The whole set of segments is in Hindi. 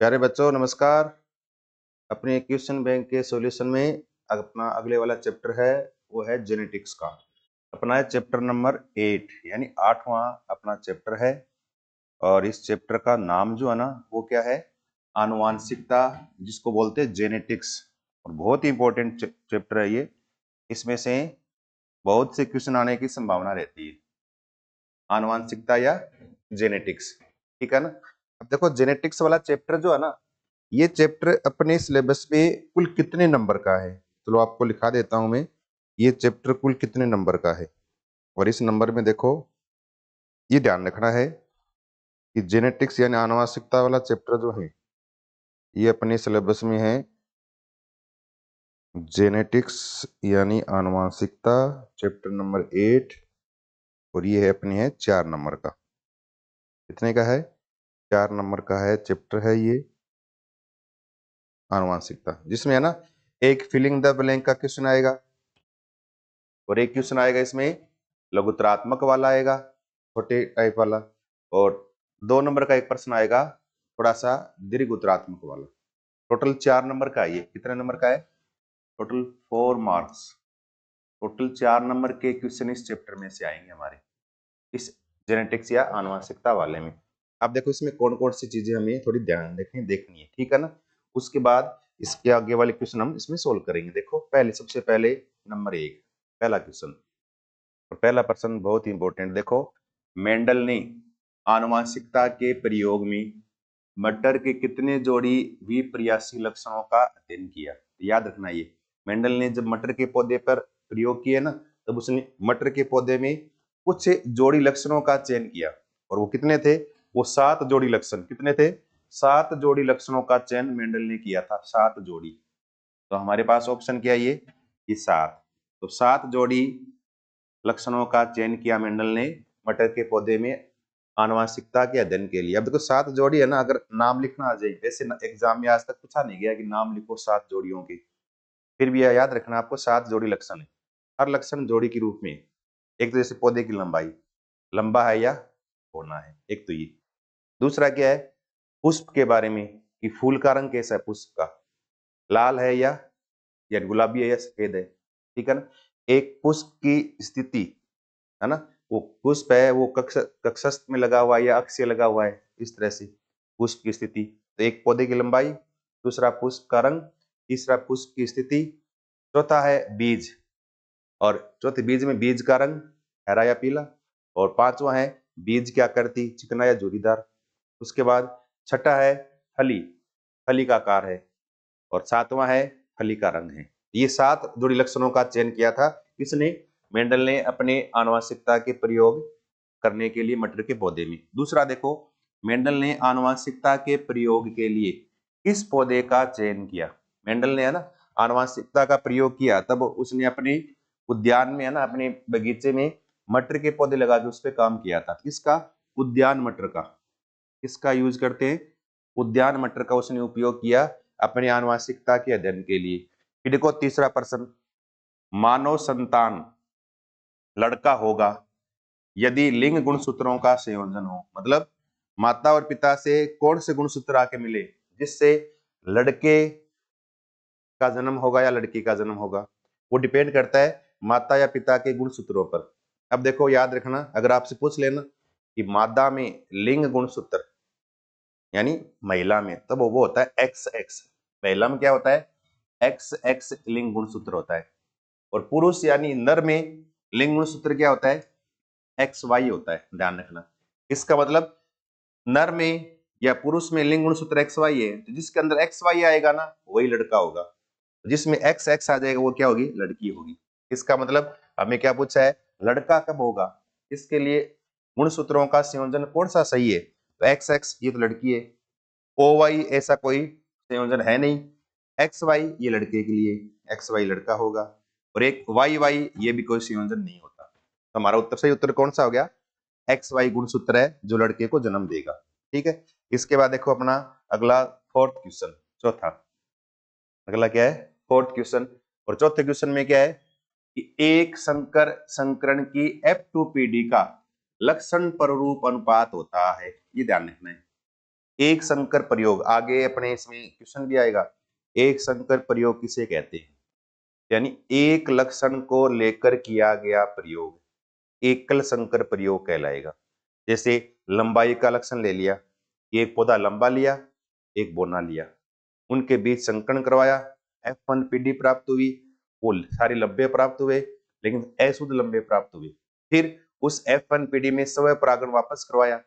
प्यारे बच्चों नमस्कार। अपने क्वेश्चन बैंक के सॉल्यूशन में अपना अगले वाला चैप्टर है वो है जेनेटिक्स का। अपना है चैप्टर नंबर 8 यानी 8वां अपना चैप्टर है। और इस चैप्टर का नाम जो है ना वो क्या है, आनुवांशिकता, जिसको बोलते हैं जेनेटिक्स। और बहुत ही इंपॉर्टेंट चैप्टर है ये। इसमें से बहुत से क्वेश्चन आने की संभावना रहती है, आनुवांशिकता या जेनेटिक्स। ठीक है ना। अब देखो जेनेटिक्स वाला चैप्टर जो है ना, ये चैप्टर अपने सिलेबस में कुल कितने नंबर का है। चलो आपको लिखा देता हूं मैं, ये चैप्टर कुल कितने नंबर का है। और इस नंबर में देखो, ये ध्यान रखना है कि जेनेटिक्स यानी आनुवांशिकता वाला चैप्टर जो है ये अपने सिलेबस में है जेनेटिक्स यानी आनुवांशिकता, चैप्टर नंबर 8। और ये है अपने है 4 नंबर का। कितने का है? 4 नंबर का है चैप्टर है ये आनुवांशिकता, जिसमें है ना एक फिलिंग द ब्लैंक का क्वेश्चन आएगा और एक क्वेश्चन आएगा इसमें लघुतरात्मक वाला आएगा, छोटे टाइप वाला। और 2 नंबर का एक प्रश्न आएगा थोड़ा सा दीर्घ उत्तरात्मक वाला। टोटल 4 नंबर का है ये। कितने नंबर का है? Total 4 marks. टोटल 4 नंबर के क्वेश्चन इस चैप्टर में से आएंगे हमारे, इस जेनेटिक्स या आनुवंशिकता वाले में। अब देखो इसमें कौन कौन सी चीजें हमें थोड़ी ध्यान देखनी है, ठीक है ना। उसके बाद इसके आगे वाले क्वेश्चन हम इसमें सोल्व करेंगे। देखो पहले, सबसे पहले नंबर 1 पहला क्वेश्चन और पहला प्रश्न बहुत ही इंपॉर्टेंट। देखो, मेंडल ने आनुवंशिकता के प्रयोग में मटर के कितने जोड़ी विपर्यासी लक्षणों का अध्ययन किया। याद रखना, ये मेंडल ने जब मटर के पौधे पर प्रयोग किए ना, तब उसने मटर के पौधे में कुछ जोड़ी लक्षणों का चयन किया। और वो कितने थे? वो 7 जोड़ी लक्षण। कितने थे? 7 जोड़ी लक्षणों का चयन मेंडल ने किया था, 7 जोड़ी। तो हमारे पास ऑप्शन क्या है ये 7। तो 7 जोड़ी लक्षणों का चयन किया मेंडल ने मटर के पौधे में आनुवंशिकता के अध्ययन के लिए। अब देखो 7 जोड़ी है ना, अगर नाम लिखना आ जाए, वैसे एग्जाम में आज तक पूछा नहीं गया कि नाम लिखो 7 जोड़ियों के। फिर भी याद रखना आपको 7 जोड़ी लक्षण है। हर लक्षण जोड़ी के रूप में। एक तो जैसे पौधे की लंबाई, लंबा है या होना है, एक तो ये। दूसरा क्या है? पुष्प के बारे में कि फूल का रंग कैसा है, पुष्प का लाल है या गुलाबी है या सफेद है। ठीक है ना। एक पुष्प की स्थिति है ना, वो पुष्प है वो कक्षस्थ में लगा हुआ है या अक्षीय लगा हुआ है, इस तरह से पुष्प की स्थिति। तो एक पौधे की लंबाई, दूसरा पुष्प का रंग, तीसरा पुष्प की स्थिति, चौथा है बीज। और चौथे बीज में बीज का रंग हरा या पीला। और पांचवा है बीज की आकृति चिकना या झुर्रीदार। उसके बाद छठा है फली, फली का आकार है। और सातवां है फली का रंग है। ये 7 जोड़ी लक्षणों का चयन किया था किसने? मेंडल ने अपने आनुवंशिकता के प्रयोग करने के लिए मटर के पौधे में। दूसरा देखो, मेंडल ने आनुवंशिकता के प्रयोग के लिए किस पौधे का चयन किया। मेंडल ने है ना आनुवंशिकता का प्रयोग किया, तब उसने अपने उद्यान में है ना, अपने बगीचे में मटर के पौधे लगा के उस पर काम किया था। किसका? उद्यान मटर का। किसका यूज करते हैं? उद्यान मटर का उसने उपयोग किया अपने आनुवंशिकता के अध्ययन के लिए। फिर देखो तीसरा प्रश्न, मानव संतान लड़का होगा यदि लिंग गुणसूत्रों का संयोजन हो। मतलब माता और पिता से कौन से गुणसूत्र आके मिले जिससे लड़के का जन्म होगा या लड़की का जन्म होगा। वो डिपेंड करता है माता या पिता के गुणसूत्रों पर। अब देखो याद रखना, अगर आपसे पूछ लेना कि मादा में लिंग गुणसूत्र यानी महिला में, तब वो होता है एक्स एक्स। महिला में क्या होता है? एक्स एक्स लिंग गुणसूत्र होता है। और पुरुष यानी नर में लिंग गुणसूत्र क्या होता है? एक्स वाई होता है। ध्यान रखना, इसका मतलब नर में या पुरुष में लिंग गुणसूत्र एक्स वाई है, तो जिसके अंदर एक्स वाई आएगा ना वही लड़का होगा। जिसमें एक्स एक्स आ जाएगा वो क्या होगी? लड़की होगी। इसका मतलब हमें क्या पूछा है? लड़का कब होगा, इसके लिए गुणसूत्रों का संयोजन कौन सा सही है? तो एक्स एक्स ये तो लड़की है, ओ वाई ऐसा कोई संयोजन है नहीं, एक्स वाई ये लड़के के लिए, एक्स वाई लड़का होगा। और एक वाई वाई ये भी कोई संयोजन नहीं होता। तो हमारा उत्तर, सही उत्तर कौन सा हो गया? एक्स वाई गुणसूत्र है जो लड़के को जन्म देगा। ठीक है। इसके बाद देखो अपना अगला फोर्थ क्वेश्चन, चौथा। अगला क्या है? Fourth question. और चौथे क्वेश्चन में क्या है कि एक संकर संकरण की F2PD का लक्षण पररूप अनुपात होता है। ये ध्यान रखना है। एक संकर प्रयोग, आगे अपने इसमें क्वेश्चन भी आएगा, एक संकर प्रयोग किसे कहते हैं, यानी एक लक्षण को लेकर किया गया प्रयोग एकल संकर प्रयोग कहलाएगा। जैसे लंबाई का लक्षण ले लिया, एक पौधा लंबा लिया, एक बोना लिया, उनके बीच संकरण करवाया, F1PD प्राप्त हुई, वो सारे लंबे प्राप्त हुए लेकिन अशुद्ध लंबे प्राप्त हुए। फिर उस F1PD में स्वयं परागण वापस करवाया,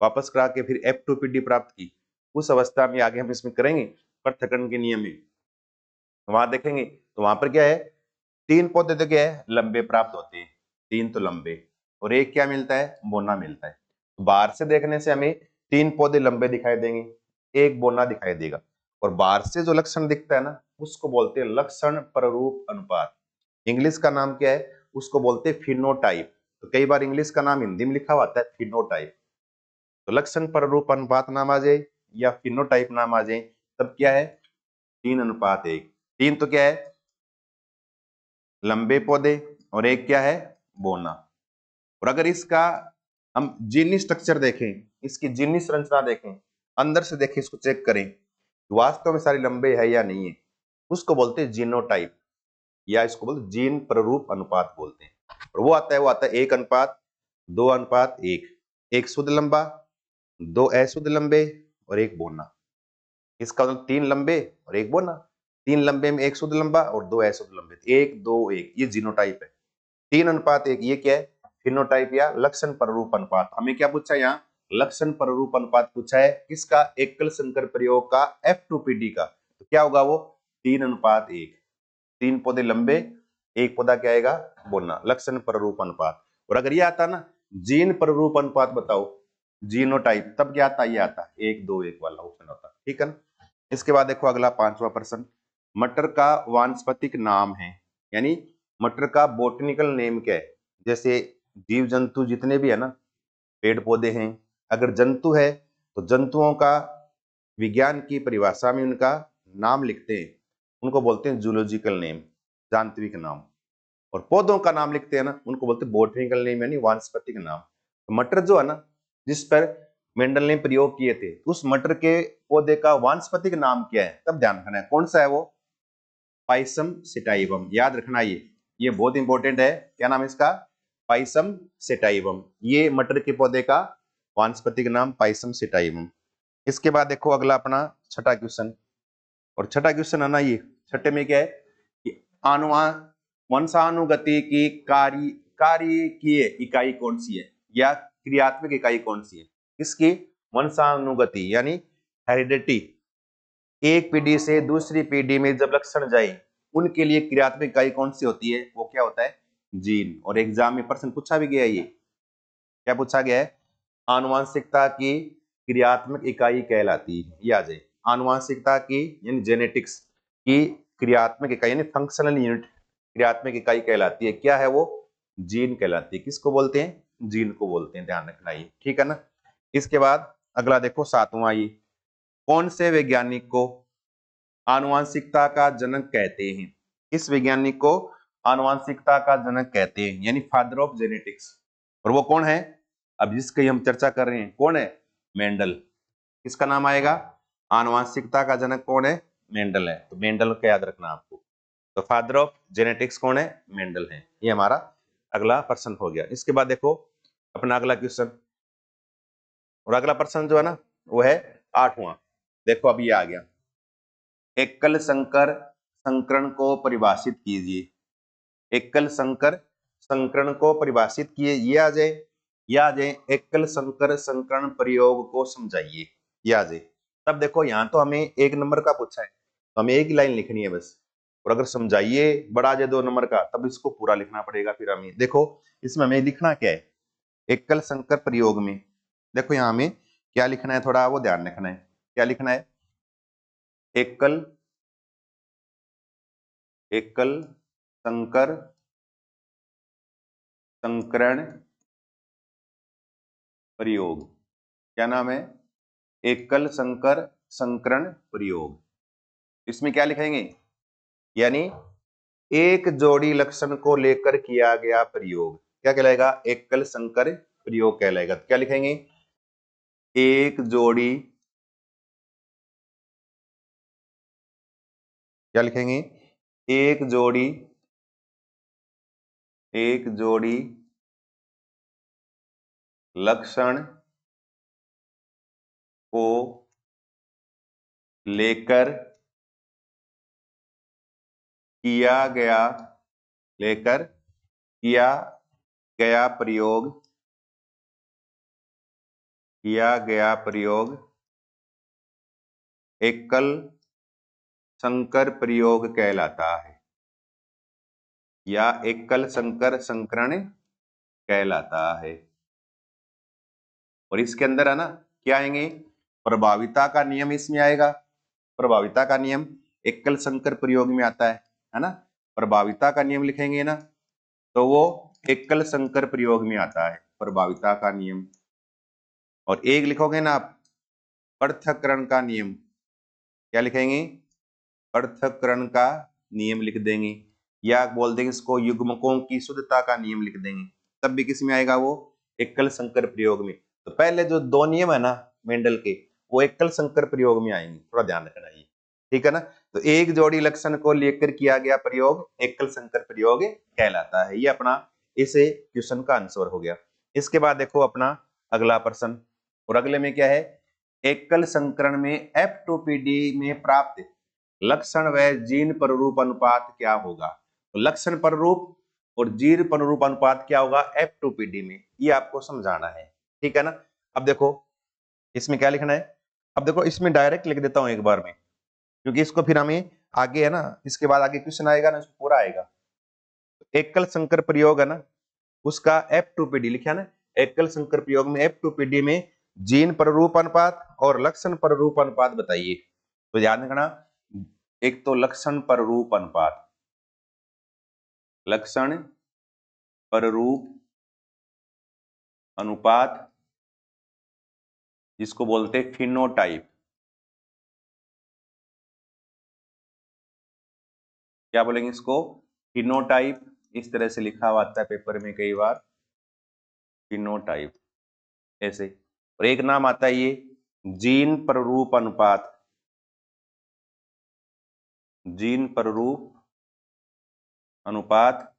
वापस करा के फिर F2PD प्राप्त की। उस अवस्था में आगे हम इसमें करेंगे पृथक्करण के नियम में, वहां देखेंगे तो वहां पर क्या है, 3 पौधे तो क्या है लंबे प्राप्त होते हैं, 3 तो लंबे और एक क्या मिलता है, बोना मिलता है। बाहर से देखने से हमें 3 पौधे लंबे दिखाई देंगे, एक बोना दिखाई देगा, और बाहर से जो लक्षण दिखता है ना उसको बोलते हैं लक्षण प्ररूप अनुपात। इंग्लिश का नाम क्या है, उसको बोलते हैं फिनोटाइप। तो कई बार इंग्लिश का नाम हिंदी में लिखा हुआ आता है फिनोटाइप, तो लक्षण प्ररूप अनुपात नाम आ जाए या फिनोटाइप नाम आ जाए, तब क्या है 3:1। 3 तो क्या है लंबे पौधे और एक क्या है बोना। और अगर इसका हम जीनी स्ट्रक्चर देखें, इसकी जीनी संरचना देखें, अंदर से देखें, इसको चेक करें वास्तव में सारे लंबे है या नहीं है, उसको बोलते हैं जीनोटाइप, या इसको बोलते जीन प्ररूप अनुपात बोलते हैं। और वो आता है 1:2:1, एक शुद्ध लंबा, 2 अशुद्ध लंबे और एक बोना। इसका मतलब 3 लंबे और एक बोना, 3 लंबे में एक शुद्ध लंबा और 2 अशुद्ध लंबे, 1:2:1, ये जीनोटाइप है। 3:1 ये क्या है फिनोटाइप या लक्षण प्ररूप अनुपात। हमें क्या पूछा है यहाँ, लक्षण प्ररूप अनुपात पूछा है किसका, एकल संकर प्रयोग का F2PD का। तो क्या होगा वो 3:1, 3 पौधे लंबे, एक पौधा क्या आएगा बोना, लक्षण प्ररूप अनुपात। और अगर ये आता ना जीन प्ररूप अनुपात बताओ, जीनोटाइप, तब क्या आता, ये आता 1:2:1 वाला ऑप्शन होता, ठीक है ना। इसके बाद देखो अगला 5वां प्रश्न, मटर का वानस्पतिक नाम है, यानी मटर का बोटनिकल नेम क्या है। जैसे जीव जंतु जितने भी है ना, पेड़ पौधे हैं, अगर जंतु है तो जंतुओं का विज्ञान की परिभाषा में उनका नाम लिखते हैं, उनको बोलते हैं जूलॉजिकल नेम, जानत्विक नाम। और पौधों का नाम लिखते हैं ना, उनको बोलते हैं बोटनिकल नेम, यानी वानस्पतिक नाम। तो मटर जो है ना, जिस पर मेंडल ने प्रयोग किए थे, उस मटर के पौधे का वानस्पतिक नाम क्या है, तब ध्यान रखना है कौन सा है वो, पाइसम सेटाइवम। याद रखना ये बहुत इंपॉर्टेंट है, क्या नाम है इसका, पाइसम सेटाइवम। ये मटर के पौधे का वानस्पतिक नाम पाइसम सेटाइवम। इसके बाद देखो अगला अपना छठा क्वेश्चन, और छठा क्वेश्चन है ना, ये छठे में क्या है कि वंशानुगति की कार्य इकाई कौन सी है, या क्रियात्मक इकाई कौन सी है। इसकी वंशानुगति यानी हेरिडिटी, एक पीढ़ी से दूसरी पीढ़ी में जब लक्षण जाए उनके लिए क्रियात्मक इकाई कौन सी होती है, वो क्या होता है, जीन। और एग्जाम में प्रश्न पूछा भी गया है, ये क्या पूछा गया है, आनुवंशिकता की क्रियात्मक इकाई कहलाती है, ये आ जाए आनुवंशिकता की यानी जेनेटिक्स की क्रियात्मक इकाई यानी फंक्शनल यूनिट क्रियात्मक इकाई कहलाती है, क्या है वो, जीन कहलाती है। किसको बोलते हैं, जीन को बोलते हैं, ध्यान रखना ये, ठीक है ना। इसके बाद अगला देखो 7वां, ये कौन से वैज्ञानिक को आनुवंशिकता का जनक कहते हैं। इस वैज्ञानिक को आनुवंशिकता का जनक कहते हैं, यानी फादर ऑफ जेनेटिक्स। और वो कौन है, अब जिसकी हम चर्चा कर रहे हैं कौन है, मेंडल। किसका नाम आएगा, आनुवंशिकता का जनक कौन है, मेंडल है। तो मेंडल का याद रखना आपको। तो फादर ऑफ जेनेटिक्स कौन है, मेंडल है। ये हमारा अगला प्रश्न हो गया। इसके बाद देखो अपना अगला क्वेश्चन, और अगला प्रश्न जो है ना वो है 8वां। देखो अभी ये आ गया, एकल संकर संकरण को परिभाषित कीजिए। एकल संकर संकरण को परिभाषित किए, ये आ जाए एकल संकर संकरण प्रयोग को समझाइए, ये आ जाए। तब देखो यहाँ तो हमें 1 नंबर का पूछा है, तो हमें एक ही लाइन लिखनी है बस। और अगर समझाइए बड़ा जाए 2 नंबर का, तब इसको पूरा लिखना पड़ेगा। फिर हमें देखो इसमें हमें लिखना क्या है, एकल संकर प्रयोग में देखो यहाँ हमें क्या लिखना है, थोड़ा वो ध्यान रखना है। क्या लिखना है, एकल संकर संकरण प्रयोग, क्या नाम है, एकल संकर संकरण प्रयोग। इसमें क्या लिखेंगे, यानी एक जोड़ी लक्षण को लेकर किया गया प्रयोग क्या कहलाएगा, एकल संकर प्रयोग कहलाएगा। तो क्या लिखेंगे, एक जोड़ी क्या लिखेंगे? एक जोड़ी लक्षण को लेकर किया गया प्रयोग एकल संकर प्रयोग कहलाता है, या एकल संकर संकरण कहलाता है। और इसके अंदर है ना क्या आएंगे? प्रभाविता का नियम इसमें आएगा। प्रभाविता का नियम एकल संकर प्रयोग में आता है ना। प्रभाविता का नियम लिखेंगे ना तो वो एकल संकर प्रयोग में आता है, प्रभाविता का नियम। और एक लिखोगे ना आप पृथक्करण का नियम, क्या लिखेंगे? पृथक्करण का नियम लिख देंगे, या बोल देंगे इसको युग्मकों की शुद्धता का नियम लिख देंगे, तब भी किस में आएगा? वो एकल संकर प्रयोग में। तो पहले जो दो नियम है ना मेंडल के, वो एकल संकर प्रयोग में आएंगे, थोड़ा ध्यान रखना ये, ठीक है ना। तो एक जोड़ी लक्षण को लेकर किया गया प्रयोग एकल संकर प्रयोग कहलाता है। ये अपना इसे क्वेश्चन का आंसर हो गया। इसके बाद देखो अपना अगला प्रश्न, और अगले में क्या है? एकल संकरण में F2PD में प्राप्त लक्षण व जीन पररूप अनुपात क्या होगा? तो लक्षण पररूप और जीन पररूप अनुपात क्या होगा F2PD में, ये आपको समझाना है, ठीक है ना। अब देखो इसमें क्या लिखना है। अब देखो इसमें डायरेक्ट लिख देता हूं एक बार में, क्योंकि इसको फिर हमें आगे है ना, इसके बाद आगे क्वेश्चन आएगा ना, पूरा आएगा। एकल संकर प्रयोग है ना, उसका F2PD लिखा ना। एकल संकर प्रयोग में F2PD में जीन पररूप अनुपात और लक्षण पररूप अनुपात बताइए। तो ध्यान रखना, एक तो लक्षण पररूप अनुपात, लक्षण पररूप अनुपात जिसको बोलते हैं फिनोटाइप। क्या बोलेंगे इसको? फिनोटाइप। इस तरह से लिखा हुआ आता है पेपर में कई बार, फिनोटाइप ऐसे। और एक नाम आता है ये जीन पररूप अनुपात, जीन पररूप अनुपात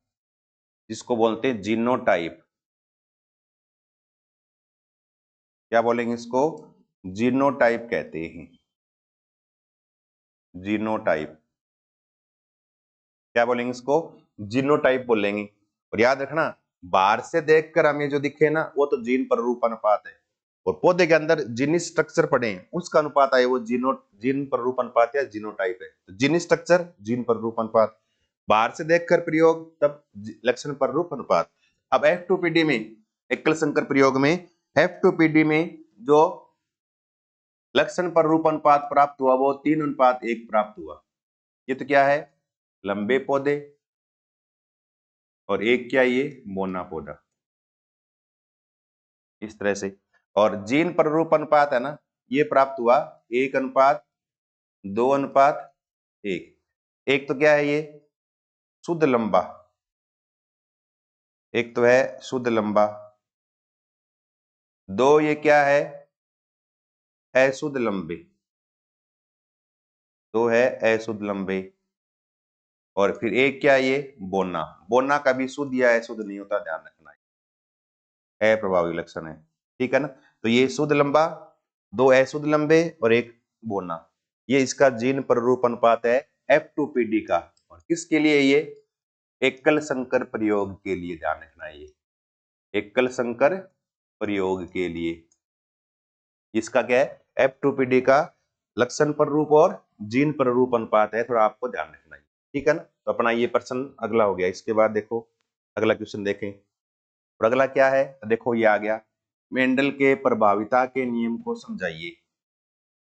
जिसको बोलते हैं जीनोटाइप। क्या बोलेंगे इसको? जीनोटाइप कहते हैं, जीनोटाइप। क्या बोलेंगे इसको? जीनोटाइप बोलेंगे। और याद रखना, बाहर से देखकर हमें जो दिखे ना वो तो जीन पररूप अनुपात है, और पौधे के अंदर जिन स्ट्रक्चर पड़े हैं उसका अनुपात आए वो जीन पररूप अनुपात या जीनोटाइप है। तो जिन स्ट्रक्चर जीन पररूप अनुपात, बाहर से देखकर प्रयोग तब लक्षण पररूप अनुपात। अब F2PD में, एकल संकर प्रयोग में F2PD में जो लक्षण पररूप अनुपात प्राप्त हुआ वो 3:1 प्राप्त हुआ। ये तो क्या है? लंबे पौधे, और एक क्या ये मोना पौधा, इस तरह से। और जीन पररूप अनुपात है ना, ये प्राप्त हुआ 1:2:1। एक तो क्या है ये? शुद्ध लंबा, एक तो है शुद्ध लंबा। दो ये क्या है? अशुद्ध लंबे, दो है अशुद्ध लंबे। और फिर एक क्या ये? बोना। बोना कभी शुद्ध या अशुद्ध नहीं होता, ध्यान रखना है, अप्रभावी लक्षण है, ठीक है ना। तो ये शुद्ध लंबा, दो अशुद्ध लंबे और एक बोना, ये इसका जीन पररूप अनुपात है F2PD का। और किसके लिए? ये एकल संकर प्रयोग के लिए, ध्यान रखना है, ये एकल संकर प्रयोग के लिए इसका क्या है? F2PD का लक्षण पररूप और जीन पररूप अनुपात है, थोड़ा आपको ध्यान रखना है, ठीक है ना। तो अपना ये प्रश्न अगला हो गया। इसके बाद देखो अगला क्वेश्चन देखें, और अगला क्या है? तो देखो ये आ गया, मेंडल के प्रभाविता के नियम को समझाइए,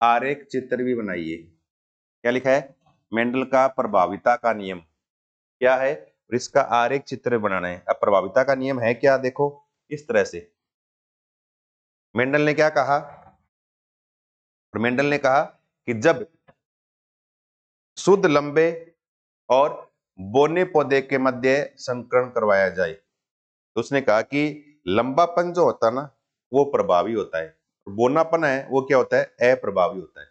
आरेख चित्र भी बनाइए। क्या लिखा है? मेंडल का प्रभाविता का नियम क्या है और इसका आरेख चित्र बनाना है। अब प्रभाविता का नियम है क्या? देखो इस तरह से मेंडल ने क्या कहा, और मेंडल ने कहा कि जब शुद्ध लंबे और बोने पौधे के मध्य संकरण करवाया जाए, तो उसने कहा कि लंबापन जो होता है ना वो प्रभावी होता है, बोनापन है वो क्या होता है? अप्रभावी होता है।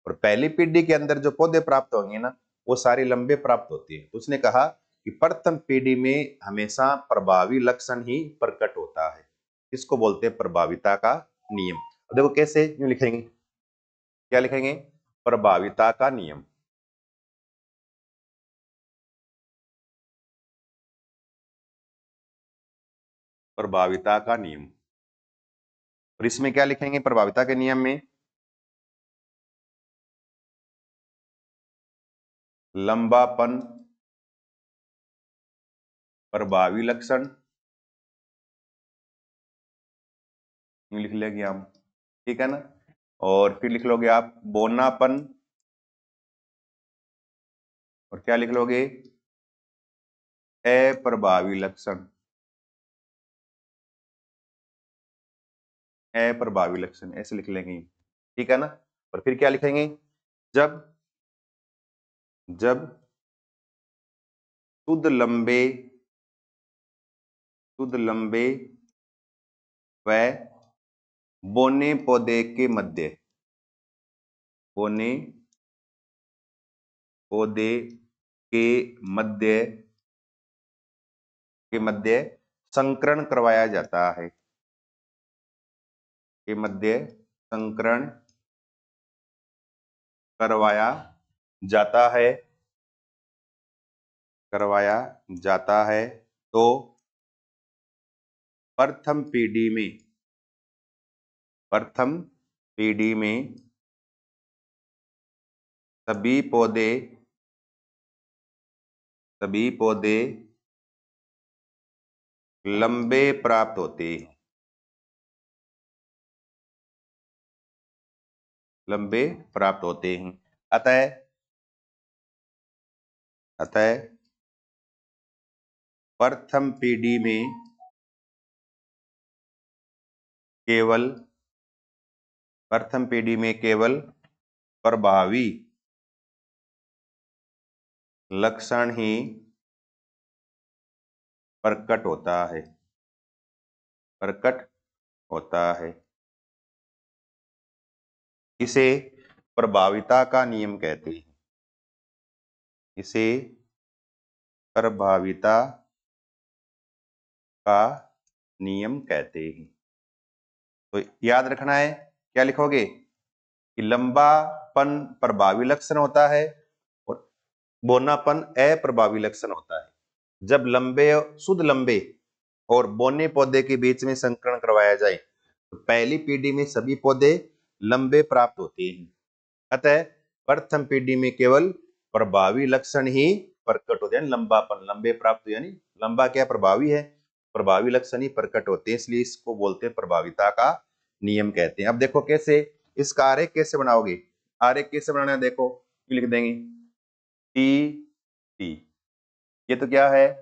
और पहली पीढ़ी के अंदर जो पौधे प्राप्त होंगे ना वो सारे लंबे प्राप्त होते हैं। तो उसने कहा कि प्रथम पीढ़ी में हमेशा प्रभावी लक्षण ही प्रकट होता है। इसको बोलते हैं प्रभाविता का नियम। देखो कैसे यूं लिखेंगे, क्या लिखेंगे, प्रभाविता का नियम। प्रभाविता का नियम। और इसमें क्या लिखेंगे प्रभाविता के नियम में, लंबापन प्रभावी लक्षण लिख लेंगे हम, ठीक है ना। और फिर लिख लोगे आप बोनापन, और क्या लिख लोगे, अप्रभावी लक्षण, अप्रभावी लक्षण ऐसे लिख लेंगे, ठीक है ना। और फिर क्या लिखेंगे, जब जब शुद्ध लंबे व बोने पौधे के मध्य, बोने पौधे के मध्य संकरण करवाया जाता है, के मध्य संकरण करवाया जाता है तो प्रथम पीढ़ी में सभी पौधे लंबे प्राप्त होते हैं, अतः प्रथम पीढ़ी में केवल प्रभावी लक्षण ही प्रकट होता है। इसे प्रभाविता का नियम कहते हैं, इसे प्रभाविता का नियम कहते हैं। तो याद रखना है, क्या लिखोगे कि लंबापन प्रभावी लक्षण होता है और बोनापन अप्रभावी लक्षण होता है। जब शुद्ध लंबे और बोने पौधे के बीच में संकरण करवाया जाए तो पहली पीढ़ी में सभी पौधे लंबे प्राप्त होते हैं, अतः प्रथम पीढ़ी में केवल प्रभावी लक्षण ही प्रकट होते हैं। लंबापन लंबे प्राप्त, यानी लंबा क्या प्रभावी है, प्रभावी लक्षण ही प्रकट होते हैं, इसलिए इसको बोलते हैं प्रभाविता का नियम कहते हैं। अब देखो कैसे इसका आरेख कैसे बनाओगे, आरेख कैसे बनाना है देखो, लिख देंगे टी टी, ये तो क्या है,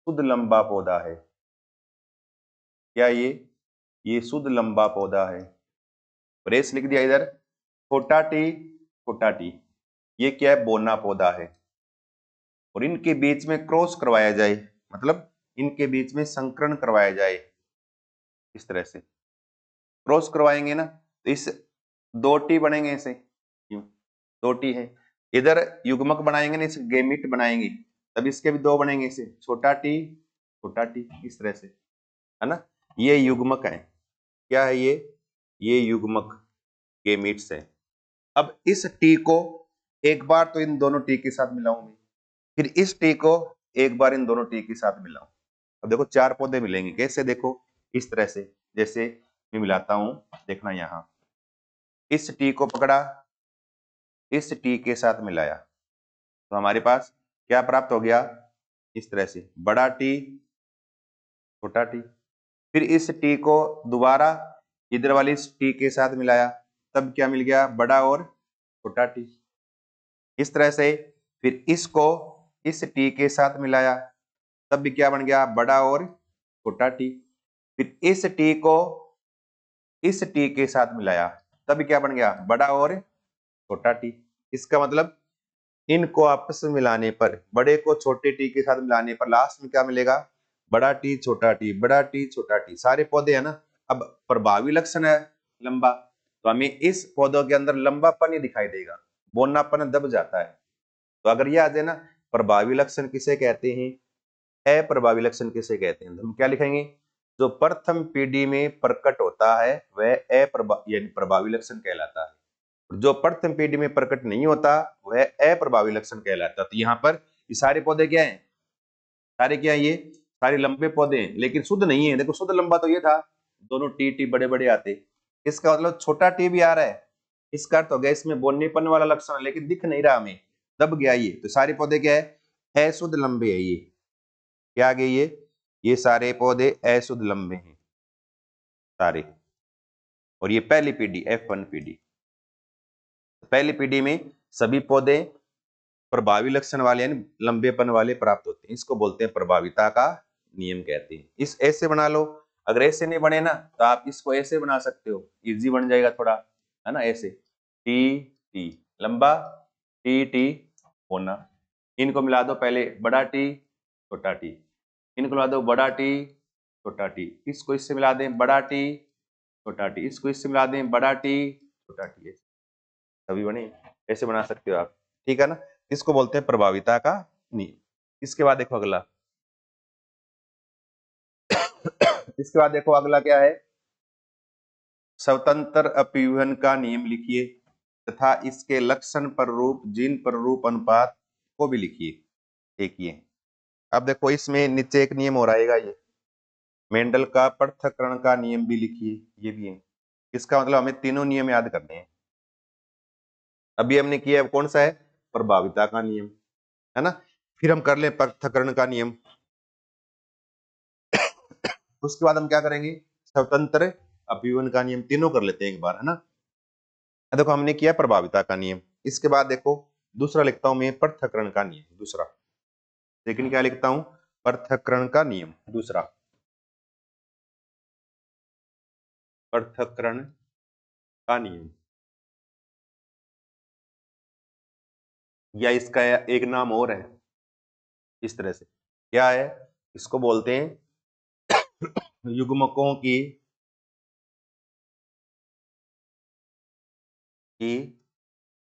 शुद्ध लंबा पौधा है, क्या ये शुद्ध लंबा पौधा है। प्रेस लिख दिया इधर, छोटा टी ये क्या है, बोना पौधा है। और इनके बीच में क्रॉस करवाया जाए, मतलब इनके बीच में संकरण करवाया जाए, इस तरह से क्रॉस करवाएंगे ना तो इस दो टी बनेंगे, ऐसे दो टी है। इधर युग्मक बनाएंगे ना, इस गेमिट बनाएंगे, तब इसके भी दो बनेंगे, ऐसे छोटा टी इस तरह से, है ना। ये युग्मक है, क्या है ये युग्मक गेमिट्स है। अब इस टी को एक बार तो इन दोनों टी के साथ मिलाऊंगी, फिर इस टी को एक बार इन दोनों टी के साथ मिलाऊं। अब देखो चार पौधे मिलेंगे, कैसे देखो, इस तरह से, जैसे मैं मिलाता हूं, देखना यहां, इस टी को पकड़ा, इस टी के साथ मिलाया, तो हमारे पास क्या प्राप्त हो गया, इस तरह से बड़ा टी छोटा टी। फिर इस टी को दोबारा इधर वाली इस टी के साथ मिलाया, तब क्या मिल गया, बड़ा और छोटा टी। इस तरह से फिर इसको इस टी के साथ मिलाया, तब भी क्या बन गया, बड़ा और छोटा टी। फिर इस टी को इस टी के साथ मिलाया, तब क्या बन गया, बड़ा और छोटा टी। इसका मतलब इनको आपस में मिलाने पर, बड़े को छोटे टी के साथ मिलाने पर लास्ट में क्या मिलेगा, बड़ा टी छोटा टी, बड़ा टी छोटा टी, सारे पौधे है ना। अब प्रभावी लक्षण है लंबा, तो हमें इस पौधों के अंदर लंबापन ही दिखाई देगा, बोनापन दब जाता है, तो अगर ये आ जाए ना, प्रभावी लक्षण किसे कहते हैं, अप्रभावी लक्षण किसे कहते हैं, तो हम क्या लिखेंगे, जो प्रथम पीढ़ी में प्रकट होता है वह यानी प्रभावी लक्षण कहलाता है, जो प्रथम पीढ़ी में प्रकट नहीं होता वह अप्रभावी लक्षण कहलाता है। तो यहाँ पर ये सारे पौधे क्या हैं, सारे क्या है, ये सारे लंबे पौधे हैं लेकिन शुद्ध नहीं है। देखो शुद्ध लंबा तो ये था, दोनों टी टी बड़े बड़े आते, इसका मतलब छोटा टी भी आ रहा है, इसका अर्थ हो गया इसमें बोलनेपन वाला लक्षण है, लेकिन दिख नहीं रहा हमें, दब गया ये। तो सारे पौधे क्या है, अशुद्ध लंबे है। ये क्या आ गए, ये सारे पौधे अशुद्ध लंबे हैं सारे, और ये पहली पीढ़ी F1 पीढ़ी। पहली पीढ़ी में सभी पौधे प्रभावी लक्षण वाले यानी लंबेपन वाले प्राप्त होते हैं, इसको बोलते हैं प्रभाविता का नियम कहते हैं। इस ऐसे बना लो, अगर ऐसे नहीं बने ना तो आप इसको ऐसे बना सकते हो, इजी बन जाएगा थोड़ा, है ना, ऐसे टी टी लंबा, टी टी होना, इनको मिला दो पहले, बड़ा टी छोटा टी, इनको मिला दो बड़ा टी छोटा टी, इसको इससे मिला दें बड़ा टी छोटा टी, इसको इससे मिला दें बड़ा टी छोटा टी, सभी बने, ऐसे बना सकते हो आप, ठीक है ना। इसको बोलते हैं प्रभाविता का नियम। इसके बाद देखो अगला इसके बाद देखो अगला क्या है, स्वतंत्र अपव्यूहन का नियम लिखिए तथा इसके लक्षण पर रूप जीन पर रूप अनुपात को भी लिखिए। देखिए अब देखो इसमें नीचे एक नियम और आएगा, ये मेंडल का पृथक्करण का नियम भी लिखिए, ये भी है। इसका मतलब हमें तीनों नियम याद करने हैं। अभी हमने किया कौन सा है, प्रभाविता का नियम, है ना, फिर हम कर ले पृथक्करण का नियम, उसके बाद हम क्या करेंगे, स्वतंत्र अपव्यूहन का नियम, तीनों कर लेते हैं एक बार, है ना। देखो हमने किया प्रभाविता का नियम, इसके बाद देखो दूसरा लिखता हूं मैं पृथक्करण का नियम दूसरा, लेकिन क्या लिखता हूं, पृथक्करण का नियम दूसरा, पृथक्करण का नियम, या इसका एक नाम और है, इस तरह से क्या है, इसको बोलते हैं युग्मकों की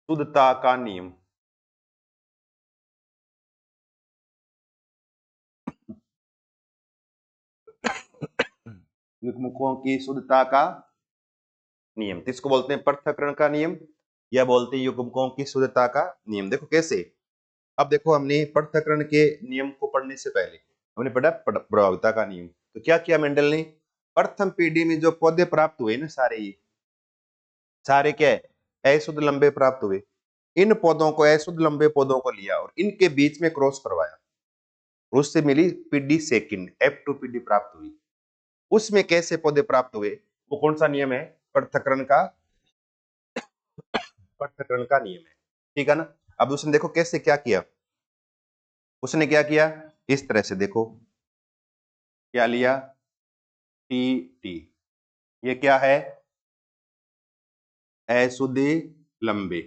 शुद्धता का नियम, युग्मकों की शुद्धता का नियम, तो इसको बोलते हैं पृथक्करण का नियम या बोलते हैं युग्मकों की शुद्धता का नियम। देखो कैसे, अब देखो हमने पृथक्करण के नियम को पढ़ने से पहले हमने पढ़ा प्रभाविता का नियम, तो क्या किया मेंडल ने, प्रथम पीढ़ी में जो पौधे प्राप्त हुए ना सारे, ये सारे क्या है, अशुद्ध लंबे प्राप्त हुए, इन पौधों को अशुद्ध लंबे पौधों को लिया और इनके बीच में क्रॉस करवाया, उससे मिली पीढ़ी सेकंड F2 पीढ़ी प्राप्त हुई। उसमें कैसे पौधे प्राप्त हुए, वो कौन सा नियम है, पृथक्करण का, पृथक्करण का नियम है, ठीक है ना। अब उसने देखो कैसे क्या किया, उसने क्या किया, इस तरह से देखो क्या लिया, टी टी, ये क्या है, अशुद्ध लंबे,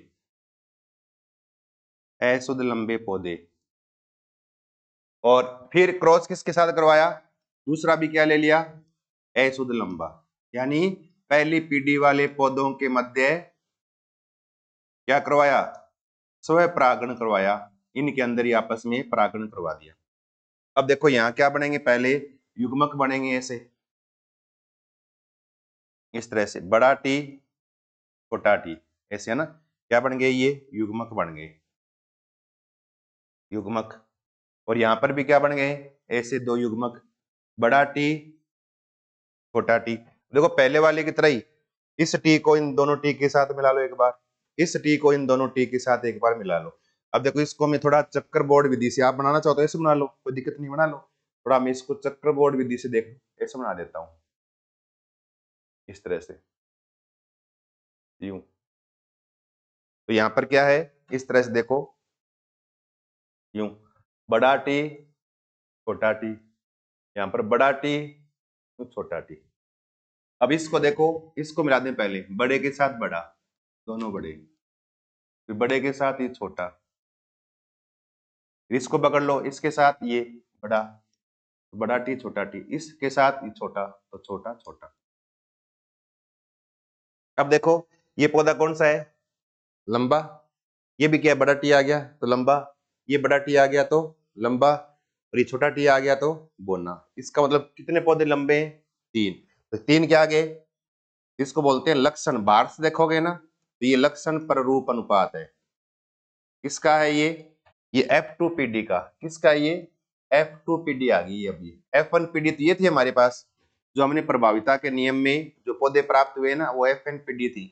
अशुद्ध लंबे पौधे, और फिर क्रॉस किसके साथ करवाया, दूसरा भी क्या ले लिया, अशुद्ध लंबा, यानी पहली पीढ़ी वाले पौधों के मध्य क्या करवाया, स्व परागण करवाया, इनके अंदर ही आपस में परागण करवा दिया। अब देखो यहाँ क्या बनेंगे, पहले युग्मक बनेंगे ऐसे, इस तरह से बड़ा टी छोटा टी, ऐसे है ना, क्या बन गए, ये युग्मक बन गए, युग्मक। और यहां पर भी क्या बन गए, ऐसे दो युग्मक, बड़ा टी छोटा टी। देखो पहले वाले की तरह ही इस टी को इन दोनों टी के साथ मिला लो एक बार, इस टी को इन दोनों टी के साथ एक बार मिला लो। अब देखो इसको मैं थोड़ा चक्कर बोर्ड विधि से, आप बनाना चाहो तो ऐसे बना लो, कोई दिक्कत नहीं, बना लो, थोड़ा मैं इसको चक्कर बोर्ड विधि से देखो ऐसे बना देता हूं, इस तरह से, यूं। तो यहां पर क्या है, इस तरह से देखो, यूं, बड़ा टी छोटा टी, यहां पर बड़ा टी छोटा टी। अब इसको देखो, इसको मिला दें पहले, बड़े के साथ बड़ा, दोनों बड़े, फिर बड़े के साथ ये छोटा, इसको पकड़ लो, इसके साथ ये बड़ा, बड़ा टी छोटा टी, इसके साथ ये छोटा, तो छोटा छोटा। अब देखो ये पौधा कौन सा है, लंबा, ये भी क्या है, बड़ा टी आ गया तो लंबा, ये बड़ा टी आ गया तो लंबा, और ये छोटा टी आ गया तो बोना। इसका मतलब कितने पौधे लंबे हैं? 3। तो 3 क्या आ गए? इसको बोलते हैं लक्षण। बाहर से देखोगे ना तो ये लक्षण पररूप अनुपात है। किसका है ये F2PD का। किसका है ये? F2PD आ गई अभी। F1PD तो ये थी हमारे पास, जो हमने प्रभाविता के नियम में जो पौधे प्राप्त हुए ना वो F1PD थी।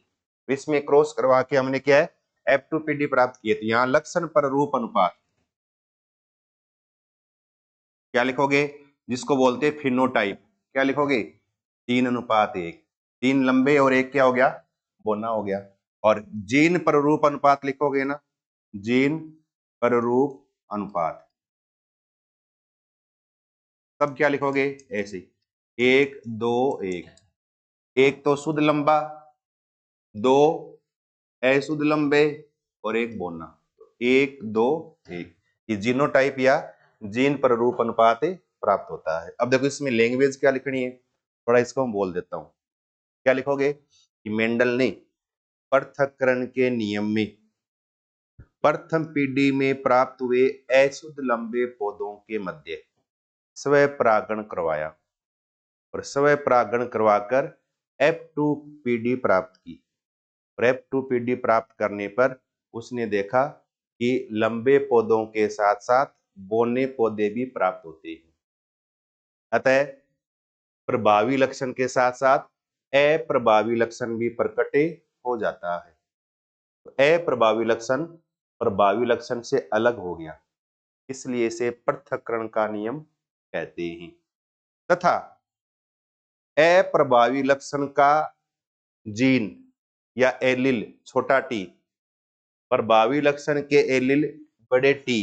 इसमें क्रॉस करवा के हमने क्या है F2PD प्राप्त किए थे। यहाँ लक्षण पररूप अनुपात क्या लिखोगे? जिसको बोलते हैं फिनोटाइप। क्या लिखोगे? 3:1। 3 लंबे और 1 क्या हो गया? बोना हो गया। और जीन पररूप अनुपात लिखोगे ना, जीन पररूप अनुपात, तब क्या लिखोगे? ऐसे 1 2 1। 1 तो शुद्ध लंबा, 2 अशुद्ध लंबे और 1 बोना। 1 2 1 ये जीनोटाइप या जीन पररूप अनुपात प्राप्त होता है। अब देखो इसमें लैंग्वेज क्या लिखनी है, थोड़ा इसको हम बोल देता हूं। क्या लिखोगे कि मेंडल ने पृथक्करण के नियम में प्रथम पीढ़ी में प्राप्त हुए अशुद्ध लंबे पौधों के मध्य स्वयं परागण करवाया और स्वयं परागण करवाकर F2PD प्राप्त की। और F2PD प्राप्त करने पर उसने देखा कि लंबे पौधों के साथ साथ बोने पौधे भी प्राप्त होते हैं। अतः प्रभावी लक्षण के साथ साथ अप्रभावी लक्षण भी प्रकट हो जाता है। तो अप्रभावी लक्षण प्रभावी लक्षण से अलग हो गया, इसलिए इसे पृथक्करण का नियम कहते हैं। तथा अप्रभावी लक्षण का जीन या एलिल छोटा टी प्रभावी लक्षण के एलिल बड़े टी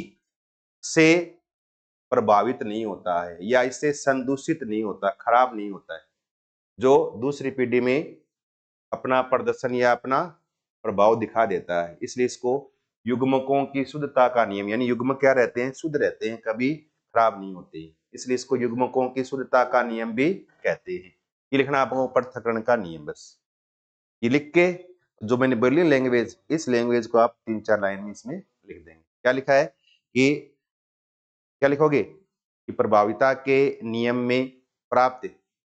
से प्रभावित नहीं होता है या इससे संदूषित नहीं होता, खराब नहीं होता है, जो दूसरी पीढ़ी में अपना प्रदर्शन या अपना प्रभाव दिखा देता है। इसलिए इसको युग्मकों की शुद्धता का नियम, यानी युग्मक क्या रहते हैं? शुद्ध रहते हैं, कभी खराब नहीं होते, इसलिए इसको युग्मकों की शुद्धता का नियम भी कहते हैं। ये लिखना आपको पृथक्करण का नियम। बस ये लिख के जो मैंने बोली लैंग्वेज, इस लैंग्वेज को आप 3-4 लाइन में इसमें लिख देंगे। क्या लिखा है कि क्या लिखोगे कि प्रभाविता के नियम में प्राप्त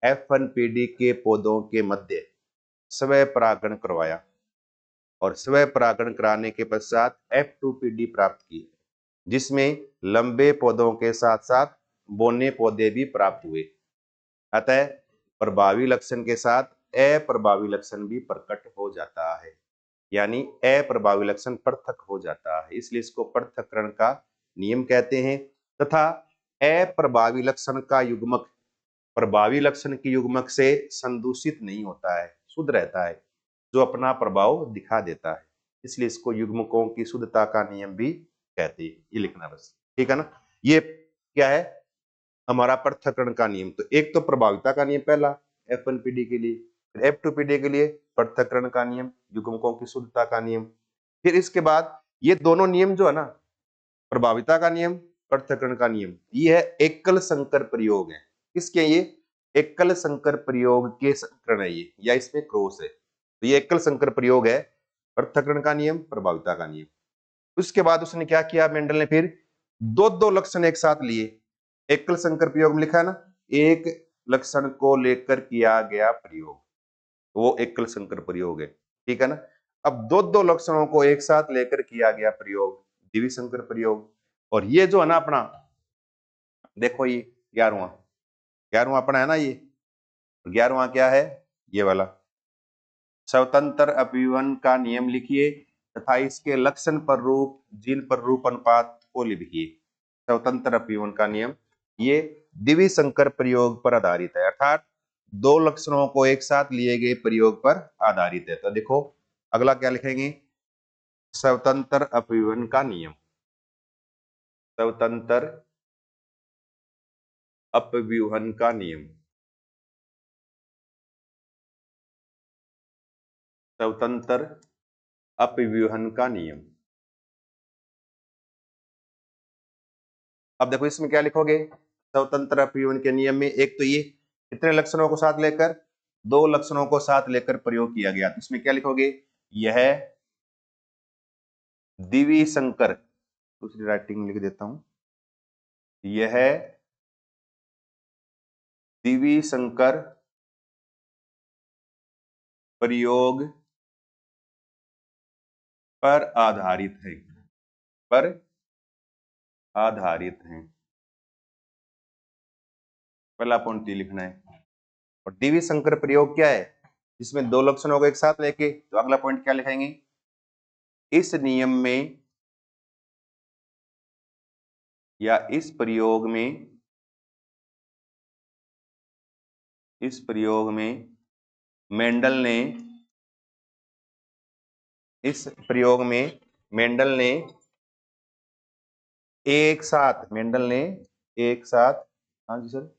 F1PD के पौधों के मध्य स्वयं परागण करवाया और स्वयं परागण कराने के पश्चात F2PD प्राप्त की, जिसमें लंबे पौधों के साथ साथ बोने पौधे भी प्राप्त हुए। अतः प्रभावी लक्षण के साथ अप्रभावी लक्षण भी प्रकट हो जाता है, यानी अप्रभावी लक्षण पृथक हो जाता है, इसलिए इसको पृथक्करण का नियम कहते हैं। तथा अप्रभावी लक्षण का युग्मक प्रभावी लक्षण के युग्मक से संदूषित नहीं होता है, शुद्ध रहता है, जो अपना प्रभाव दिखा देता है, इसलिए इसको युग्मकों की शुद्धता का नियम भी कहते हैं। ये लिखना बस, ठीक है ना। ये क्या है? हमारा पृथक्करण का नियम। तो एक तो प्रभाविता का नियम पहला F1PD के लिए, फिर F2PD के लिए पृथक्करण का नियम, युग्मकों की शुद्धता का नियम। फिर इसके बाद ये दोनों नियम जो है ना, प्रभाविता का नियम, पृथक्करण का नियम, ये है एकल संकर प्रयोग है। किसके? ये एकल संकर प्रयोग के संकरण है ये, या इसमें क्रॉस है। तो ये एकल संकर प्रयोग है, पृथक्करण का नियम, प्रभाविता का नियम। उसके बाद उसने क्या किया मेंडल ने? फिर दो लक्षण एक साथ लिए। एकल संकर प्रयोग में लिखा है ना, एक लक्षण को लेकर किया गया प्रयोग, वो एकल संकर प्रयोग है, ठीक है ना। अब दो लक्षणों को एक साथ लेकर किया गया प्रयोग द्विसंकर प्रयोग। और ये जो है ना अपना, देखो ये 11वां अपना है ना, ये 11वां क्या है? ये वाला स्वतंत्र अपीवन का नियम लिखिए तथा इसके लक्षण पर रूप जीन पर रूप अनुपात को लिखिए। स्वतंत्र अपीवन का नियम ये द्विसंकर प्रयोग पर आधारित है, अर्थात दो लक्षणों को एक साथ लिए गए प्रयोग पर आधारित है। तो देखो अगला क्या लिखेंगे? स्वतंत्र अपीवन का नियम, स्वतंत्र अपव्यूहन का नियम, स्वतंत्र अपव्यूहन का नियम। अब देखो इसमें क्या लिखोगे? स्वतंत्र अपव्यूहन के नियम में एक तो ये कितने लक्षणों को साथ लेकर? दो लक्षणों को साथ लेकर प्रयोग किया गया। तो इसमें क्या लिखोगे? यह द्विसंकर दूसरी राइटिंग में लिख देता हूं, यह द्विसंकर प्रयोग पर आधारित है, पर आधारित है। पहला पॉइंट लिखना है। और द्विसंकर प्रयोग क्या है? जिसमें दो लक्षणों को एक साथ लेके, तो अगला पॉइंट क्या लिखेंगे? इस नियम में या इस प्रयोग में, इस प्रयोग में मेंडल ने, इस प्रयोग में मेंडल ने एक साथ, मेंडल ने एक साथ, हाँ जी सर,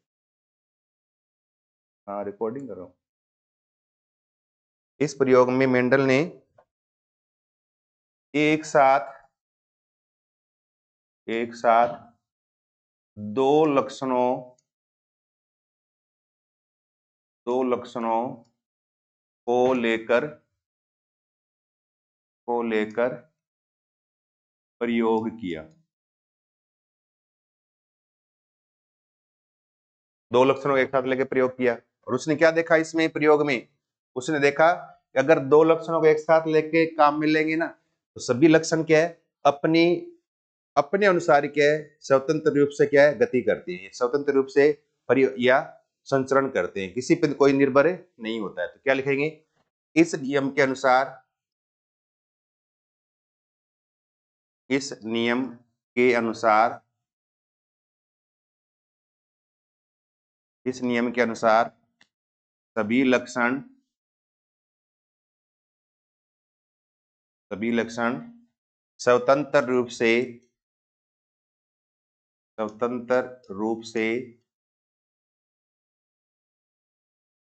हाँ रिकॉर्डिंग कर रहा हूं। इस प्रयोग में मेंडल ने एक साथ दो लक्षणों को लेकर प्रयोग किया। दो लक्षणों को एक साथ लेकर प्रयोग किया, और उसने क्या देखा इसमें प्रयोग में? उसने देखा कि अगर दो लक्षणों को एक साथ लेके काम में लेंगे ना, तो सभी लक्षण क्या है? अपने अनुसार क्या है? स्वतंत्र रूप से क्या है? गति करते हैं, स्वतंत्र रूप से या संचरण करते हैं, किसी पर कोई निर्भर नहीं होता है। तो क्या लिखेंगे? इस नियम के अनुसार, इस नियम के अनुसार, इस नियम के अनुसार सभी लक्षण स्वतंत्र रूप से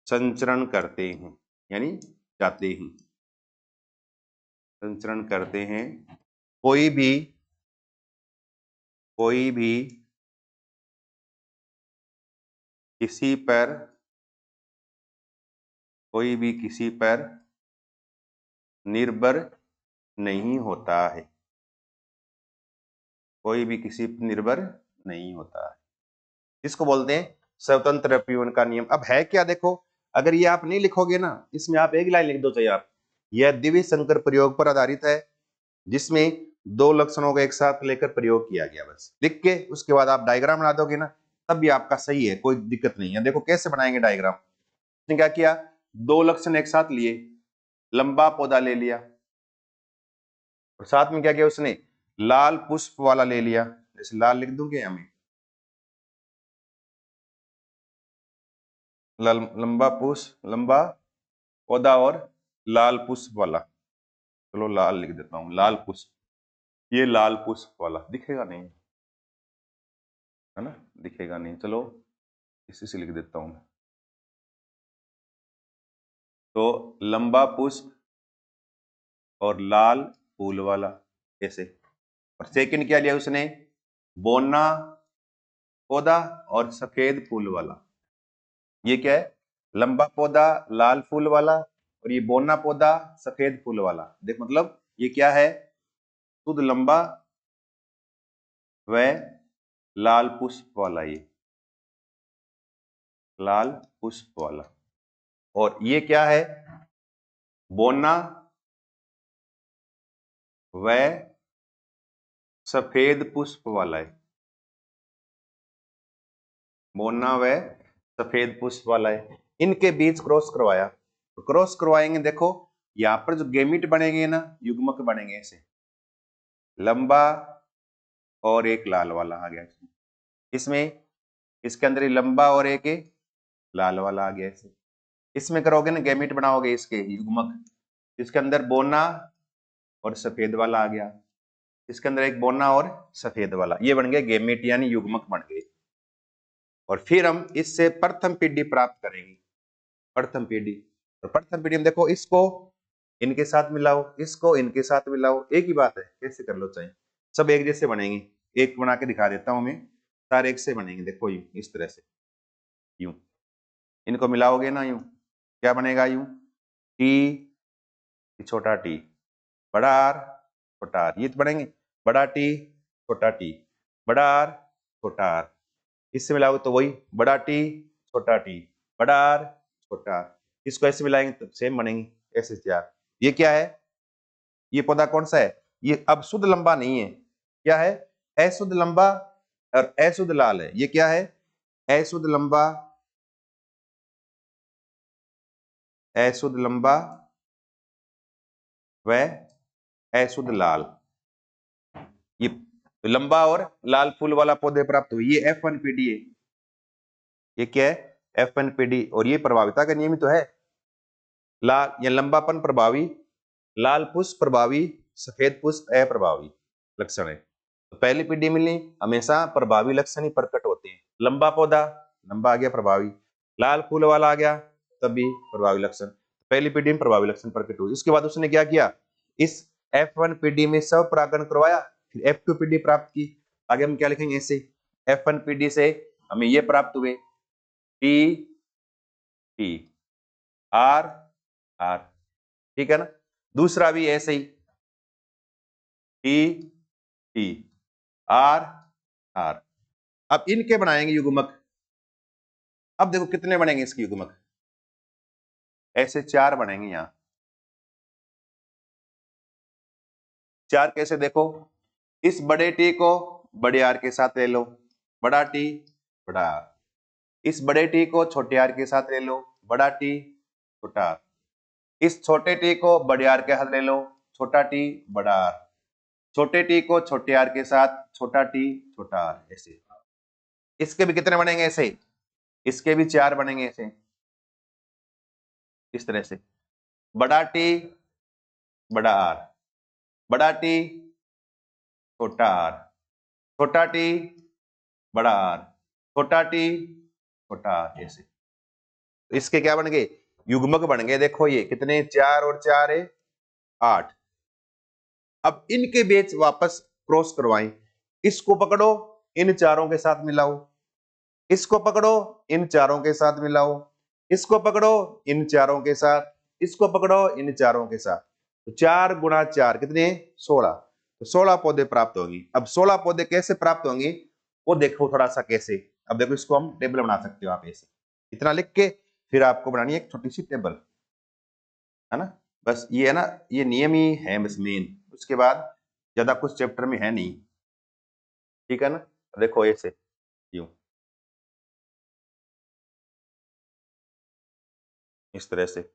संचरण करते हैं, यानी जाते हैं, संचरण करते हैं। कोई भी किसी पर निर्भर नहीं होता है, कोई भी किसी पर निर्भर नहीं होता है। इसको बोलते हैं स्वतंत्र अपीवन का नियम। अब है क्या देखो, अगर ये आप नहीं लिखोगे ना, इसमें आप एक लाइन लिख दो चाहिए आप, यह द्विसंकर प्रयोग पर आधारित है जिसमें दो लक्षणों को एक साथ लेकर प्रयोग किया गया। बस लिख के उसके बाद आप डायग्राम बना दोगे ना, तब भी आपका सही है, कोई दिक्कत नहीं है। देखो कैसे बनाएंगे डायग्राम। उसने क्या किया? दो लक्षण एक साथ लिए, लंबा पौधा ले लिया, और साथ में क्या किया उसने? लाल पुष्प वाला ले लिया। जैसे लाल लिख दूंगे हमें, लंबा पौधा और लाल पुष्प वाला। चलो लाल लिख देता हूं, लाल पुष्प, ये लाल पुष्प वाला दिखेगा नहीं, है ना? दिखेगा नहीं, चलो इसी से लिख देता हूं। तो लंबा पुष्प और लाल फूल वाला, ऐसे। और सेकंड क्या लिया उसने? बोना पौधा और सफेद फूल वाला। ये क्या है? लंबा पौधा लाल फूल वाला, और ये बोना पौधा सफेद फूल वाला। देख मतलब ये क्या है? शुद्ध लंबा व लाल पुष्प वाला, ये लाल पुष्प वाला। और ये क्या है? बोना व सफेद पुष्प वाला है, बोना व सफेद पुष्प वाला है। इनके बीच क्रॉस करवाया, तो क्रॉस करवाएंगे, देखो यहां पर जो गेमिट बनेंगे ना, युग्मक बनेंगे ऐसे, लंबा और एक लाल वाला आ गया इसमें, इसके अंदर ही लंबा और एक लाल वाला आ गया ऐसे। इसमें करोगे ना गेमिट बनाओगे इसके युग्मक, इसके अंदर बोना और सफेद वाला आ गया, इसके अंदर एक बोना और सफेद वाला, ये बन गए गेमिट यानी युग्मक बन गए। और फिर हम इससे प्रथम पीढ़ी प्राप्त करेंगे, प्रथम पीढ़ी। तो प्रथम पीढ़ी में देखो, इसको इनके साथ मिलाओ, इसको इनके साथ मिलाओ, एक ही बात है, कैसे कर लो चाहिए, सब एक जैसे बनेंगे। एक बना के दिखा देता हूं मैं, सारे एक से बनेंगे। देखो यूं, इस तरह से, यूं इनको मिलाओगे ना, यूं क्या बनेगा? यूं टी, छोटा टी, बड़ा आर, छोटा आर, ये तो बनेंगे। बड़ा टी छोटा टी, बड़ा आर छोटा आर, इससे मिलाओगे तो वही बड़ा टी छोटा टी, बड़ा आर छोटा आर, इसको ऐसे मिलाएंगे तो सेम बनेंगे ऐसे चार। ये क्या है, ये पौधा कौन सा है, ये अब शुद्ध लंबा नहीं है, क्या है, अशुद्ध लंबा और अशुद्ध लाल है। ये क्या है, अशुद्ध लंबा, अशुद्ध लंबा व अशुद्ध लाल, ये लंबा और लाल फूल वाला पौधे प्राप्त हुए, ये F1PD है। ये क्या है, F1PD, और ये प्रभाविता का नियम तो है, लाल या लंबापन प्रभावी, लाल पुष्प प्रभावी, सफेद पुष्प अप्रभावी लक्षण है। तो पहली पीढ़ी मिलनी हमेशा प्रभावी लक्षण ही प्रकट होते हैं, लंबा पौधा, लंबा आ गया प्रभावी, लाल फूल वाला आ गया तभी प्रभावी लक्षण, पहली पीढ़ी में प्रभावी लक्षण प्रकट हुए। इसके बाद उसने क्या किया, इस F1PD में सब परागण करवाया, फिर F2PD प्राप्त की। आगे हम क्या लिखेंगे, ऐसे F1PD से हमें ये प्राप्त हुए टी टी आर आर, ठीक है ना। दूसरा भी ऐसे ही टी टी आर आर। अब इनके बनाएंगे युग्मक, अब देखो कितने बनेंगे इसके युग्मक, ऐसे चार बनेंगे यहां, चार कैसे देखो, इस बड़े टी को बड़े आर के साथ ले लो, बड़ा टी बड़ा आर, इस बड़े टी को छोटे आर के साथ ले लो, बड़ा टी छोटा आर, इस छोटे टी को बड़े आर के साथ ले लो, छोटा टी बड़ा आर, छोटे टी को छोटे आर के साथ छोटा टी छोटा आर, ऐसे। इसके भी कितने बनेंगे ऐसे, इसके भी चार बनेंगे ऐसे, इस तरह से बड़ा टी बड़ा आर, बड़ा टी छोटा आर, छोटा टी बड़ा आर, छोटा टी छोटा आर, ऐसे। तो इसके क्या बन गए, युग्मक बन गए। देखो ये कितने, चार और चार है आठ। अब इनके बीच वापस क्रॉस करवाएं, इसको पकड़ो इन चारों के साथ मिलाओ, इसको पकड़ो इन चारों के साथ मिलाओ, इसको पकड़ो इन चारों के साथ, इसको पकड़ो इन चारों के साथ, तो 4 गुणा 4 कितने, 16, तो 16 पौधे प्राप्त होंगे। अब 16 पौधे कैसे प्राप्त होंगे वो देखो थोड़ा सा कैसे। अब देखो इसको हम टेबल बना सकते हो आप ऐसे, इतना लिख के फिर आपको बनानी है एक छोटी सी टेबल, है ना। बस ये है ना, ये नियम ही है बस मेन, उसके बाद ज्यादा कुछ चैप्टर में है नहीं, ठीक है ना। देखो ऐसे यूं, इस तरह से,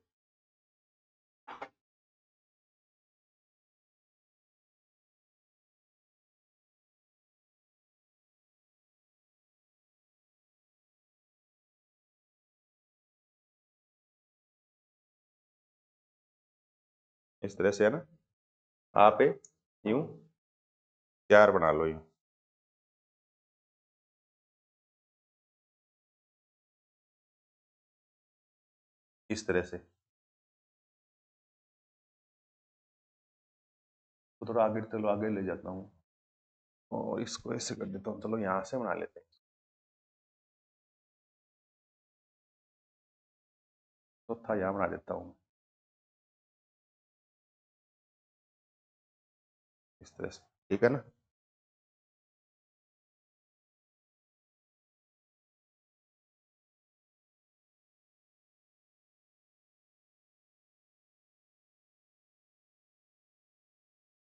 इस तरह से, है ना। आप यूं चार बना लो यूं, इस तरह से। तो थोड़ा आगे, चलो आगे ले जाता हूँ और इसको ऐसे कर देता हूँ, चलो यहां से बना लेते हैं, चौथा यहां बना देता हूँ, इस तरह से, ठीक है ना।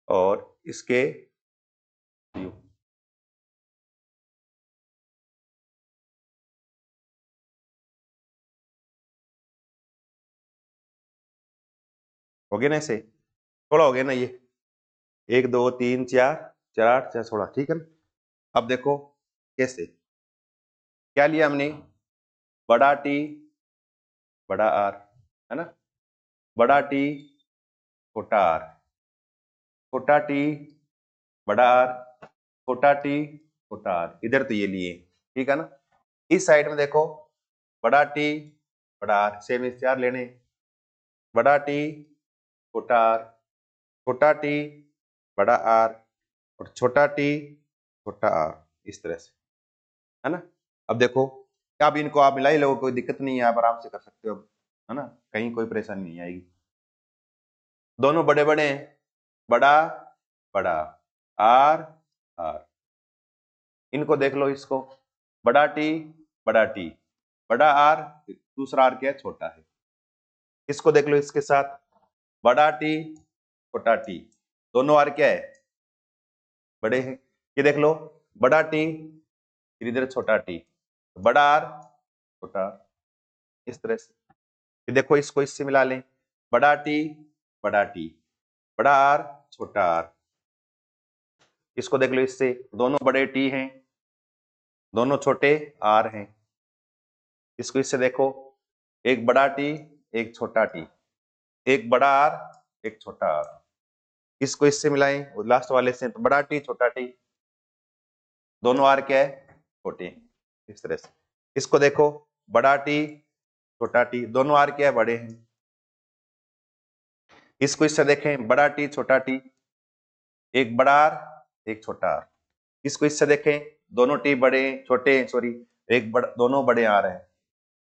और इसके यूं, हो गया ना ऐसे, थोड़ा हो गया ना ये, 1 2 3 4 4 8 4 16, ठीक है ना। अब देखो कैसे, क्या लिया हमने, बड़ा टी बड़ा आर, है ना, बड़ा टी छोटा आर, छोटा टी बड़ा आर, छोटा टी छोटा आर, इधर तो ये लिए, ठीक है ना। इस साइड में देखो बड़ा टी बड़ा आर, सेम इस चार लेने, बड़ा टी छोटा आर, छोटा टी बड़ा आर और छोटा टी छोटा आर, इस तरह से, है ना। अब देखो, अब इनको आप मिला ही लोगे, कोई दिक्कत नहीं है, आप आराम से कर सकते हो, है ना, कहीं कोई परेशानी नहीं आएगी। दोनों बड़े बड़े हैं, बड़ा बड़ा आर आर, इनको देख लो, इसको बड़ा टी, बड़ा टी, बड़ा आर, दूसरा आर क्या है, छोटा है। इसको देख लो, इसके साथ बड़ा टी, छोटा टी, दोनों आर क्या है, बड़े हैं। ये देख लो, बड़ा टी, फिर इधर छोटा टी, बड़ा आर, छोटा आर, इस तरह से। ये देखो, इसको इससे मिला लें, बड़ा टी, बड़ा टी, बड़ा आर, छोटा आर। इसको देख लो, इससे दोनों बड़े टी हैं, दोनों छोटे आर हैं। इसको इससे देखो, एक बड़ा टी, एक छोटा टी, एक बड़ा आर, एक छोटा आर। इसको इससे मिलाएं लास्ट वाले से, तो बड़ा टी, छोटा टी, दोनों आर क्या है, छोटे, इस तरह से। इसको देखो, बड़ा टी, छोटा टी, दोनों आर क्या है, बड़े हैं। इसको इससे देखें, बड़ा टी, छोटा टी, एक बड़ा आर, एक छोटा आर। इसको इससे देखें, दोनों टी बड़े, छोटे, सॉरी, एक बड़ा, दोनों बड़े आ रहे हैं।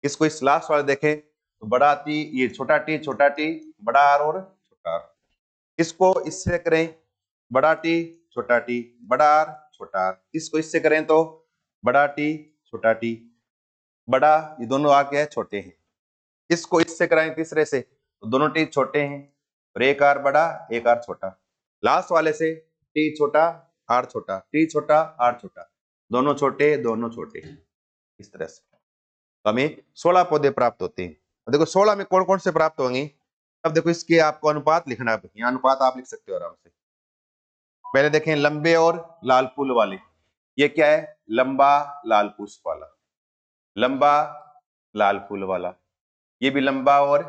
इसको इस लास्ट वाले देखें, तो बड़ा टी, ये छोटा टी, बड़ा आर और छोटा आर। इसको इससे करें, बड़ा टी, छोटा टी, बड़ा आर, छोटा आर। इसको इससे करें तो बड़ा टी, छोटा टी, बड़ा, ये दोनों आ क्या है, छोटे हैं। इसको इससे कराएं तीसरे से, तो दोनों टी छोटे हैं और एक आर बड़ा, एक आर छोटा। लास्ट वाले से टी छोटा, आर छोटा, टी छोटा, आर छोटा, दोनों छोटे, दोनों छोटे, इस तरह से हमें 16 पौधे प्राप्त होते हैं। देखो 16 में कौन कौन से प्राप्त होंगे, अब देखो इसके आपको अनुपात लिखना है। यहाँ अनुपात आप लिख सकते हो आराम से। पहले देखें, लंबे और लाल फूल वाले, ये क्या है, लंबा लाल पुष्प वाला, लंबा लाल फूल वाला, ये भी लंबा और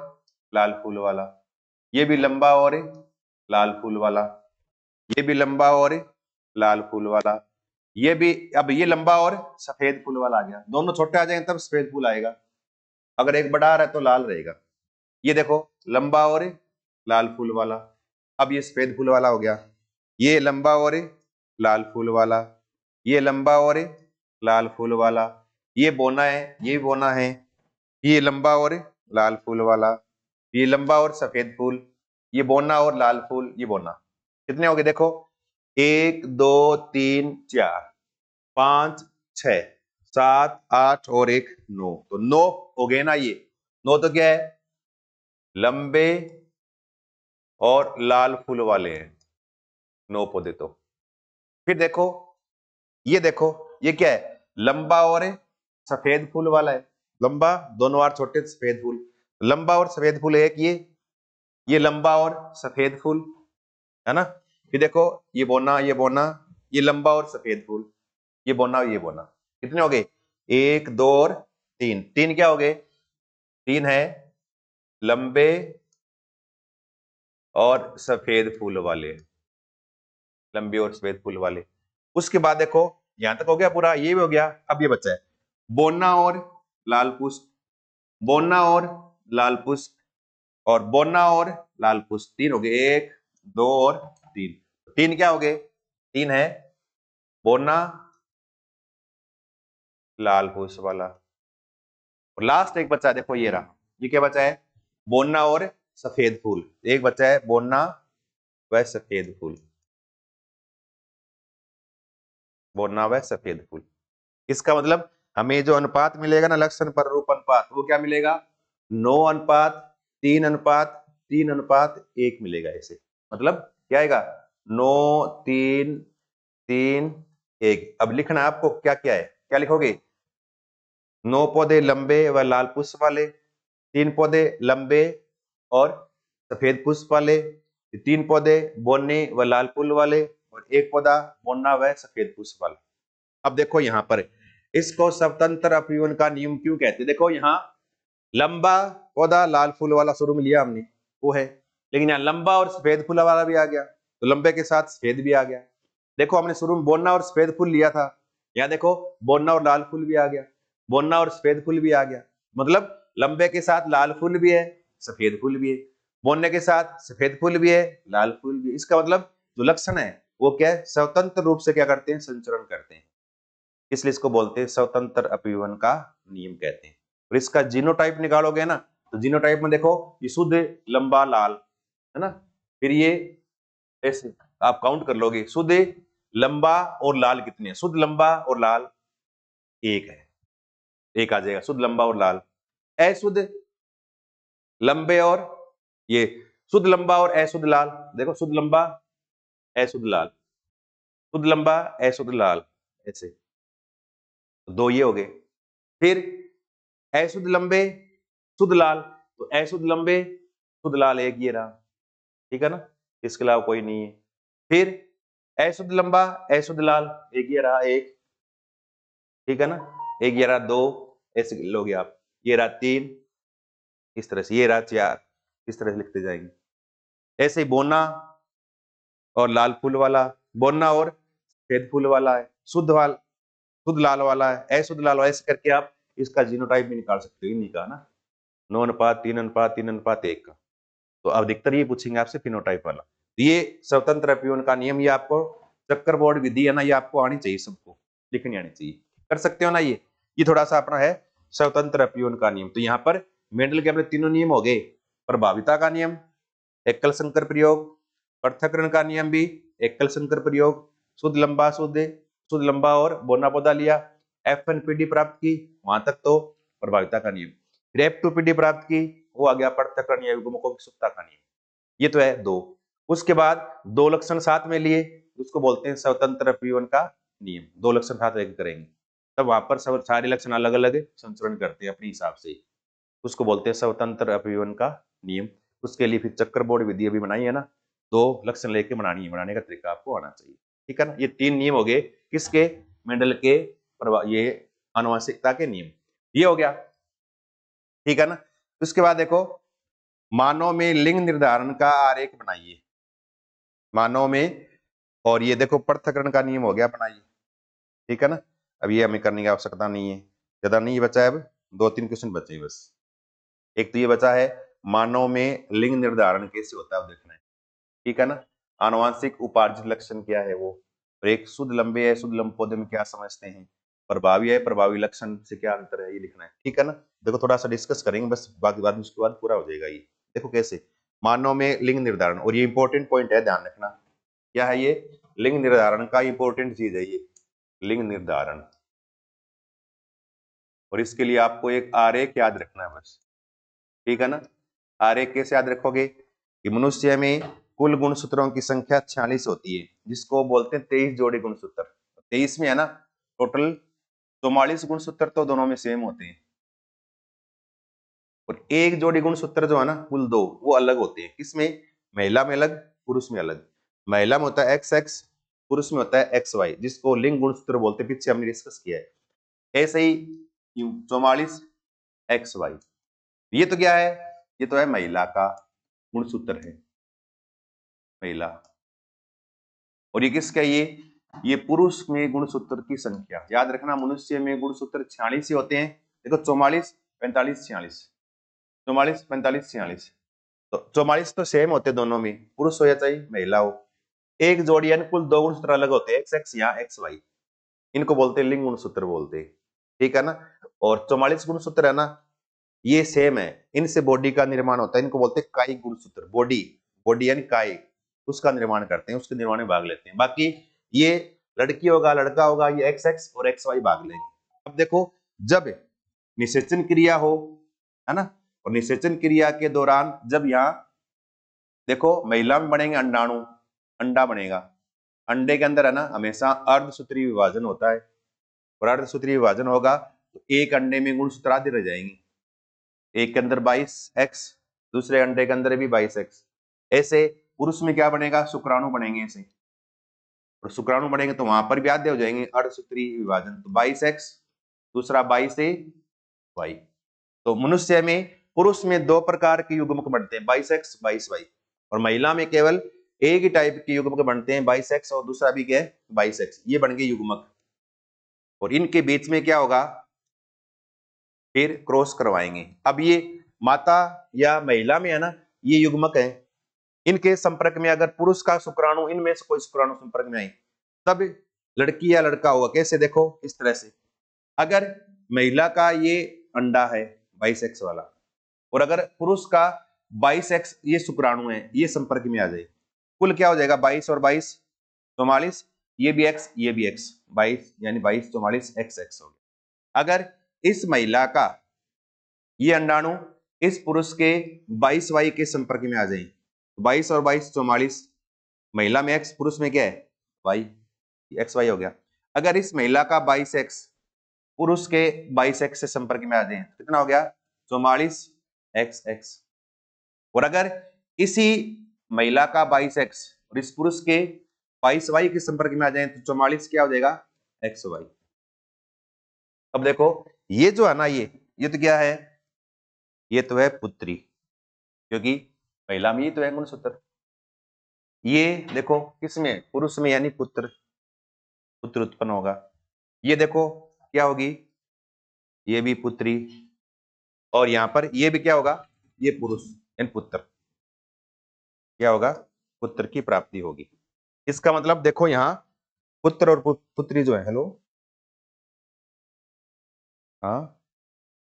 लाल फूल वाला, ये भी लंबा और लाल फूल वाला, ये भी लंबा और लाल फूल वाला, ये भी, अब ये लंबा और सफेद फूल वाला आ गया। दोनों छोटे आ जाएंगे तब सफेद फूल आएगा, अगर एक बड़ा आ रहा है तो लाल रहेगा। ये देखो, लंबा और लाल फूल वाला, अब ये सफेद फूल वाला हो गया। ये लंबा और लाल फूल वाला, ये लंबा और लाल फूल वाला, ये बोना है, ये बोना है, ये लंबा और लाल फूल वाला, ये लंबा और सफेद फूल, ये बोना और लाल फूल, ये बोना। कितने हो गए देखो, 1 2 3 4 5 6 7 8 और 1 9, तो 9 हो गए ना। ये 9 तो क्या है, लंबे और लाल फूल वाले हैं 9 पौधे। तो फिर देखो, ये देखो, ये क्या है, लंबा और सफेद फूल वाला है, लंबा, दोनों आर छोटे, सफेद फूल, लंबा और सफेद फूल एक, ये लंबा और सफेद फूल है ना। फिर देखो, ये बोना, ये बोना, ये लंबा और सफेद फूल, ये बोना, ये बोना। कितने हो गए, 1 2 और 3, 3 क्या हो गए, 3 है लंबे और सफेद फूल वाले, लंबे और सफेद फूल वाले। उसके बाद देखो, यहां तक हो गया पूरा, ये भी हो गया। अब ये बचा है बोना और लाल पुष्प, बोना और लाल पुष्प, और बोना और लाल पुष्प, 3 हो गए, 1 2 और 3। 3 क्या हो गए, 3 है बोना लाल पुष्प वाला, और लास्ट एक बचा, देखो ये रहा, ये क्या बचा है, बोना और सफेद फूल, एक बचा है बोना व सफेद फूल, बोना व सफेद फूल। इसका मतलब हमें जो अनुपात मिलेगा ना, लक्षण पर रूप अनुपात, वो क्या मिलेगा, 9 अनुपात 3 अनुपात 3 अनुपात 1 मिलेगा इसे। मतलब क्या आएगा, 9 3 3 1। अब लिखना आपको क्या क्या है, क्या लिखोगे, 9 पौधे लंबे व लाल पुष्प वाले, 3 पौधे लंबे और सफेद पुष्प वाले, 3 पौधे बोने व लाल फूल वाले, और 1 पौधा बोना व सफेद पुष्प वाला। अब देखो यहाँ पर, इसको स्वतंत्र अपीवन का नियम क्यों कहते हैं। देखो यहाँ लंबा पौधा लाल फूल वाला शुरू में लिया हमने, वो है, लेकिन यहाँ लंबा और सफेद फूल वाला भी आ गया, तो लंबे के साथ सफेद भी आ गया। देखो हमने शुरू में बोना और सफेद फूल लिया था, यहाँ देखो बोना और लाल फूल भी आ गया, बोना और सफेद फूल भी आ गया। मतलब लंबे के साथ लाल फूल भी है, सफेद फूल भी है, बोने के साथ सफेद फूल भी है, लाल फूल भी है। इसका मतलब जो लक्षण है वो क्या है, स्वतंत्र रूप से क्या करते हैं, संचरण करते हैं, इसलिए इसको बोलते हैं स्वतंत्र अपीवन का नियम कहते हैं। और इसका जीनोटाइप निकालोगे ना, तो जीनोटाइप में देखो, ये शुद्ध लंबा लाल है ना, फिर ये ऐसे आप काउंट कर लोगे, शुद्ध लंबा और लाल कितने हैं? शुद्ध लंबा और लाल एक है, एक आ जाएगा शुद्ध लंबा और लाल। अशुद्ध लंबे और ये शुद्ध लंबा और अशुद्ध लाल, देखो शुद्ध लंबा अशुद्ध लाल, शुद्ध लंबा अशुद्ध लाल, ऐसे तो दो ये हो गए। फिर अशुद्ध लंबे शुद्ध लाल, तो अशुद्ध लंबे शुद्ध लाल एक ये रहा, ठीक है ना, इसके अलावा कोई नहीं है। फिर अशुद्ध लंबा अशुद्ध लाल एक ये रहा एक, ठीक है ना, एक ये रहा दो, ऐसे लोगे आप, ये रहा तीन, इस तरह से ये रहा चार, इस तरह से लिखते जाएंगे। ऐसे ही बोना और लाल फूल वाला, बोना और सफेद फूल वाला है, शुद्ध लाल वाला है, अशुद्ध लाल वाला, ऐसे करके आप इसका जीनोटाइप भी निकाल सकते हो इन्हीं का ना, 9 अनुपात 3 अनुपात 3 अनुपात 1 का। तो अब अधिकतर ये पूछेंगे आपसे फिनोटाइप वाला। ये स्वतंत्र अपीवन का नियम, ये आपको चक्कर बोर्ड विधि है ना, ये आपको आनी चाहिए, सबको लिखनी आनी चाहिए, कर सकते हो ना ये थोड़ा सा अपना है स्वतंत्र अपीवन का नियम। तो यहाँ पर मेंडल के अपने तीनों नियम हो गए, प्रभाविता का नियम, एकल संकर प्रयोग, पृथक्करण का नियम भी, एकल संकर प्रयोग, शुद्ध लंबा और बोना पौधा लिया, एफएनपीडी प्राप्त की, वहां तक तो प्रभाविता का नियम। फिर F2PD प्राप्त की, वो आ गया पृथक्करण या युग्मकों की सुप्ता का नियम, ये तो है दो। उसके बाद दो लक्षण साथ में लिए, उसको बोलते हैं स्वतंत्र अपीवन का नियम, दो लक्षण साथ लेकर करेंगे तब वहां पर सारे लक्षण अलग अलग संचरण करते हैं अपने हिसाब से, उसको बोलते हैं स्वतंत्र अपीवन का नियम। उसके लिए फिर चक्कर बोर्ड विधि अभी बनाई है ना, दो लक्षण लेके बनानी है, बनाने का तरीका आपको आना चाहिए, ठीक है ना। ये तीन नियम हो गए किसके? मेंडल के ये आनुवंशिकता के नियम, ये हो गया, ठीक है ना। उसके बाद देखो मानव में लिंग निर्धारण का आरेख बनाइए, मानव में, और ये देखो पृथक्करण का नियम हो गया बनाइए, ठीक है ना। अब ये हमें करने की आवश्यकता नहीं है, ज्यादा नहीं बचा है, अब 2-3 क्वेश्चन बचे बस। एक तो ये बचा है मानव में लिंग निर्धारण कैसे होता है वो देखना है, ठीक है ना। आनुवांशिक उपार्जित लक्षण क्या है वो, और एक शुद्ध लंबे है शुद्ध लंब पौधे में क्या समझते हैं, प्रभावी है प्रभावी लक्षण से क्या अंतर है, ये लिखना है, ठीक है ना। देखो थोड़ा सा डिस्कस करेंगे बस, बाकी बाद में उसके बाद पूरा हो जाएगा ये। देखो कैसे मानव में लिंग निर्धारण, और ये इंपॉर्टेंट पॉइंट है, ध्यान रखना, क्या है ये? लिंग निर्धारण का इंपॉर्टेंट चीज है ये, लिंग निर्धारण। और इसके लिए आपको एक आरेख याद रखना है बस, ठीक है ना। आरेख कैसे याद रखोगे कि मनुष्य में कुल गुणसूत्रों की संख्या 46 होती है, जिसको बोलते हैं 23 जोड़ी गुणसूत्र। 23 में है ना टोटल 44 गुणसूत्र तो दोनों में सेम होते हैं, और एक जोड़ी गुणसूत्र जो है ना कुल दो, वो अलग होते हैं। किसमें? महिला में अलग, पुरुष में अलग। महिला में होता है XX, पुरुष में होता है XY, जिसको लिंग गुणसूत्र बोलते हैं, पीछे हमने डिस्कस किया है। ऐसे ही 44 XY, ये तो क्या है? ये तो है महिला का गुणसूत्र है, महिला। और ये किसका? ये पुरुष में गुणसूत्र की संख्या याद रखना, मनुष्य में गुणसूत्र 46 ही होते हैं। देखो 44 45 46, 44 45 46, तो 44 तो सेम होते दोनों में, पुरुष हो या चाहे महिला हो। एक जोड़ी यानी कुल दो गुणसूत्र अलग होते हैं, XX या XY, इनको बोलते हैं लिंग गुणसूत्र बोलते हैं, ठीक है ना। और 44 गुणसूत्र है ना, ये सेम है, इनसे बॉडी का निर्माण होता है, इनको बोलते हैं कायिक गुणसूत्र। बॉडी बॉडी यानी कायिक, उसका निर्माण करते हैं, उसके निर्माण में भाग लेते हैं। बाकी ये लड़की होगा लड़का होगा, ये XX और XY भाग लेंगे। अब देखो जब निषेचन क्रिया हो, है ना, और निषेचन क्रिया के दौरान जब यहाँ देखो महिला में बनेंगे अंडाणु, अंडा बनेगा, अंडे के अंदर है ना हमेशा अर्धसूत्रीय विभाजन होता है, और अर्धसूत्रीय विभाजन होगा तो एक अंडे में गुणसूत्र आधे रह जाएंगे, एक के अंदर 22X, दूसरे अंडे के अंदर भी 22X। ऐसे पुरुष में क्या बनेगा? शुक्राणु बनेंगे ऐसे, और शुक्राणु बनेंगे तो वहां पर भी आधे हो जाएंगे, अर्धसूत्रीय विभाजन, तो 22X दूसरा 22Y। तो मनुष्य में पुरुष में दो प्रकार के युग्मक बनते हैं, 22X 22Y, और महिला में केवल एक ही टाइप के युग्मक बनते हैं, 22X और दूसरा भी क्या है 22X, ये बन गए युग्मक। और इनके बीच में क्या होगा? फिर क्रॉस करवाएंगे। अब ये माता या महिला में है ना, ये युग्मक है, इनके संपर्क में अगर पुरुष का शुक्राणु, इनमें से कोई शुक्राणु संपर्क में आए तब लड़की या लड़का होगा। कैसे? देखो इस तरह से, अगर महिला का ये अंडा है 22X वाला, और अगर पुरुष का 22X ये शुक्राणु है, ये संपर्क में आ जाए, कुल क्या हो जाएगा? 22 और 22 44, ये भी x, ये भी x, 22 यानी 22 44 XX हो गया। अगर इस महिला का ये अंडाणु इस पुरुष के 22Y के संपर्क में आ जाए, 22 और 22 44, महिला में x, पुरुष में क्या है y, XY हो गया। अगर इस महिला का 22x पुरुष के 22x से संपर्क में आ जाए तो कितना हो गया 44XX। और अगर इसी महिला का 22x और इस पुरुष के 22Y के संपर्क में आ जाए तो 44 क्या हो जाएगा XY। अब देखो ये जो है ना, ये तो क्या है, ये तो है पुत्री, क्योंकि महिला में ही तो है गुणसूत्र। ये देखो किसमें, पुरुष में, यानी पुत्र, पुत्र उत्पन्न होगा। ये देखो क्या होगी, ये भी पुत्री, और यहां पर ये भी क्या होगा, ये पुरुष यानी पुत्र, क्या होगा, पुत्र की प्राप्ति होगी। इसका मतलब देखो यहां पुत्र और पुत्री जो है, हेलो, हाँ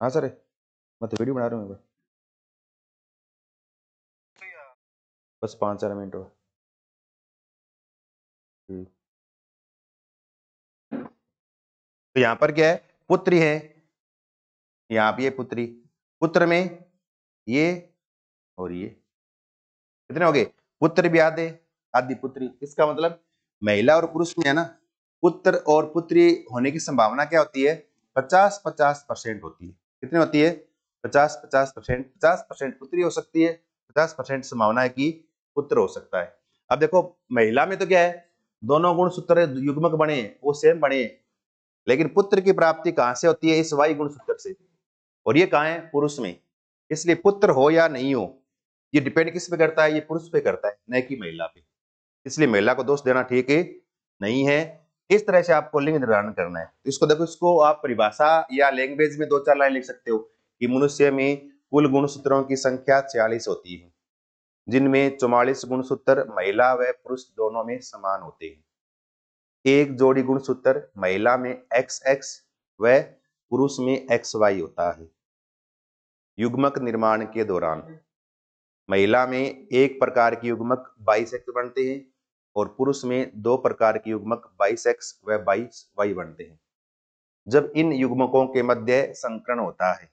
हाँ सर, मैं तो वीडियो बना रहा हूँ, बस 5-4 मिनट और। तो यहां पर क्या है, पुत्री है, यहां पर ये पुत्री, पुत्र में ये और ये कितने हो गए, पुत्र भी आधे, आदि पुत्री। इसका मतलब महिला और पुरुष में है ना, पुत्र और पुत्री होने की संभावना क्या होती है, 50-50% होती है। कितनी होती है, 50-50%। 50% पुत्री हो सकती है, 50% संभावना है कि पुत्र हो सकता है। अब देखो महिला में तो क्या है, दोनों गुणसूत्र युग्मक बने हैं, वो सेम बने हैं, लेकिन पुत्र की प्राप्ति कहां से होती है, इस वाई गुणसूत्र से, और ये कहां है, पुरुष में। इसलिए पुत्र हो या नहीं हो, ये डिपेंड किस पे करता है, ये पुरुष पे करता है, न कि महिला पे। इसलिए महिला को दोष देना ठीक है नहीं है। इस तरह से आपको लिंग निर्धारण करना है। तो इसको देखो, इसको आप परिभाषा या लैंग्वेज में 2-4 लाइन लिख सकते हो कि मनुष्य में कुल गुणसूत्रों की संख्या 46 होती है, जिनमें 44 गुणसूत्र महिला व पुरुष दोनों में समान होते हैं। एक जोड़ी गुणसूत्र महिला में XX व पुरुष में XY होता है। युग्मक निर्माण के दौरान महिला में एक प्रकार के युग्मक 22X बनते हैं और पुरुष में 2 प्रकार के युग्मक 22X व 22Y बनते हैं। जब इन युग्मकों के मध्य संकरण होता है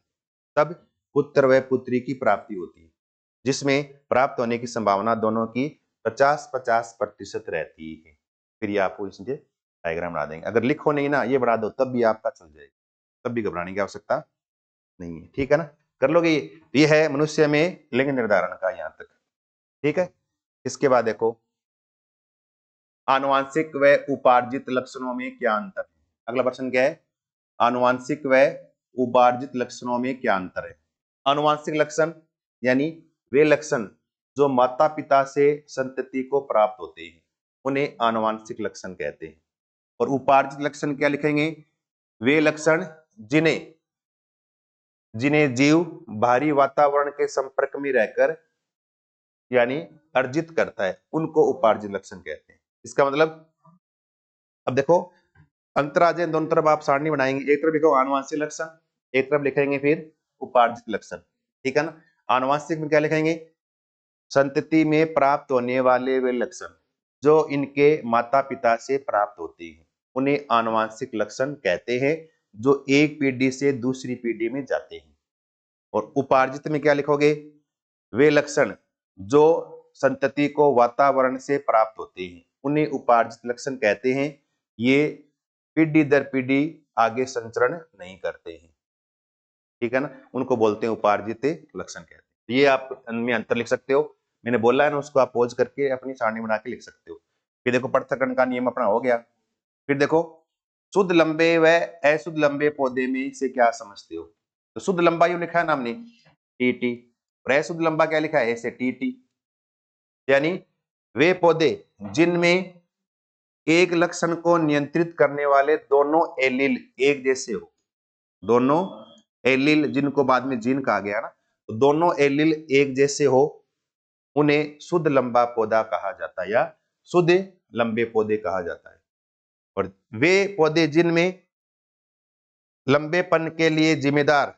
तब पुत्र व पुत्री की प्राप्ति होती है, जिसमें प्राप्त होने की संभावना दोनों की 50-50% रहती है। फिर ये आपको इसलिए डायग्राम बना देंगे, अगर लिखो नहीं ना, ये बना दो तब भी आपका चल जाएगा, तब भी घबराने की आवश्यकता नहीं है, ठीक है ना, कर लोगे। ये है मनुष्य में लिंग निर्धारण का यहां तक, ठीक है। इसके बाद देखो आनुवांशिक व उपार्जित लक्षणों में क्या अंतर है। अगला प्रश्न क्या है, आनुवांशिक व उपार्जित लक्षणों में क्या अंतर है। आनुवांशिक लक्षण यानी वे लक्षण जो माता पिता से संतति को प्राप्त होते हैं, उन्हें आनुवांशिक लक्षण कहते हैं। और उपार्जित लक्षण क्या लिखेंगे, वे लक्षण जिन्हें जीव बाहरी वातावरण के संपर्क में रहकर यानी अर्जित करता है, उनको उपार्जित लक्षण कहते हैं। इसका मतलब अब देखो अंतराजय दोनों तरफ आप सारणी बनाएंगे, एक तरफ लिखो आनुवांशिक लक्षण, एक तरफ लिखेंगे फिर उपार्जित लक्षण, ठीक है ना। आनुवांशिक में क्या लिखेंगे, संतति में प्राप्त होने वाले वे लक्षण जो इनके माता पिता से प्राप्त होते हैं, उन्हें आनुवांशिक लक्षण कहते हैं, जो एक पीढ़ी से दूसरी पीढ़ी में जाते हैं। और उपार्जित में क्या लिखोगे, वे लक्षण जो संतति को वातावरण से प्राप्त होते हैं, उन्हें उपार्जित लक्षण कहते हैं। ये पीढ़ी दर पीढ़ी आगे संचरण नहीं करते हैं, ठीक है ना, उनको बोलते हैं उपार्जित लक्षण कहते हैं। ये आप इनमें अंतर लिख सकते हो, मैंने बोला है ना, उसको आप पॉज करके अपनी सारणी बना के लिख सकते हो। फिर देखो पृथक्करण का नियम अपना हो गया। फिर देखो शुद्ध लंबे व अशुद्ध लंबे पौधे में से क्या समझते हो। तो शुद्ध लंबा यू लिखा है ना हमने TT, और अशुद्ध लंबा क्या लिखा है ऐसे TT, यानी वे पौधे जिनमें एक लक्षण को नियंत्रित करने वाले दोनों एलील एक जैसे हो, दोनों एलील जिनको बाद में जीन कहा गया ना, तो दोनों एलील एक जैसे हो, उन्हें शुद्ध लंबा पौधा कहा जाता है या शुद्ध लंबे पौधे कहा जाता है। और वे पौधे जिनमें लंबेपन के लिए जिम्मेदार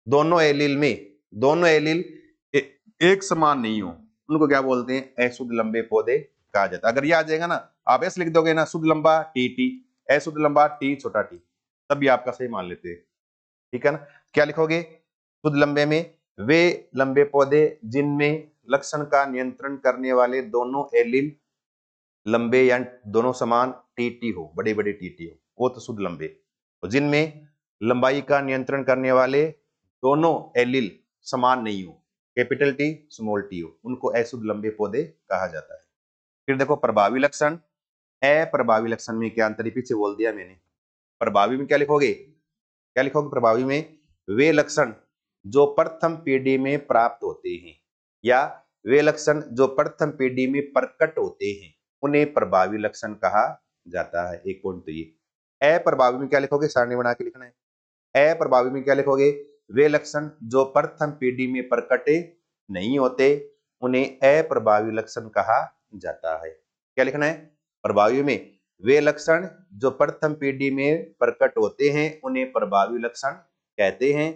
दोनों एलील एक समान नहीं हो, उनको क्या बोलते हैं, अशुद्ध लंबे पौधे कहा जाता है। अगर ये आ जाएगा ना आप ऐसे लिख दोगे ना, शुद्ध लंबा टी टी, अशुद्ध लंबा टी छोटा टी, तब भी आपका सही मान लेते हैं, ठीक है ना। क्या लिखोगे, शुद्ध लंबे में वे लंबे पौधे जिनमें लक्षण का नियंत्रण करने वाले दोनों एलील लंबे या दोनों समान टीटी हो, बड़े बड़े टीटी हो, वो तो शुद्ध लंबे। और जिनमें लंबाई का नियंत्रण करने वाले दोनों एलील समान नहीं हो, कैपिटल टी स्मॉल टी हो, उनको अशुद्ध लंबे पौधे कहा जाता है। फिर देखो प्रभावी लक्षण, अप्रभावी लक्षण में क्या अंतर है, पीछे बोल दिया मैंने। प्रभावी में क्या लिखोगे, क्या लिखोगे प्रभावी में, वे लक्षण जो प्रथम पीढ़ी में प्राप्त होते हैं या वे लक्षण जो प्रथम पीढ़ी में प्रकट होते हैं उन्हें प्रभावी लक्षण कहा जाता है। एक पॉइंट तो ये। अप्रभावी में क्या लिखोगे, सारणी बना के लिखना है। अप्रभावी में क्या लिखोगे, वे लक्षण जो प्रथम पीढ़ी में प्रकट नहीं होते उन्हें अप्रभावी लक्षण कहा जाता है। क्या लिखना है, प्रभावी में वे लक्षण जो प्रथम पीढ़ी में प्रकट होते हैं उन्हें प्रभावी लक्षण कहते हैं।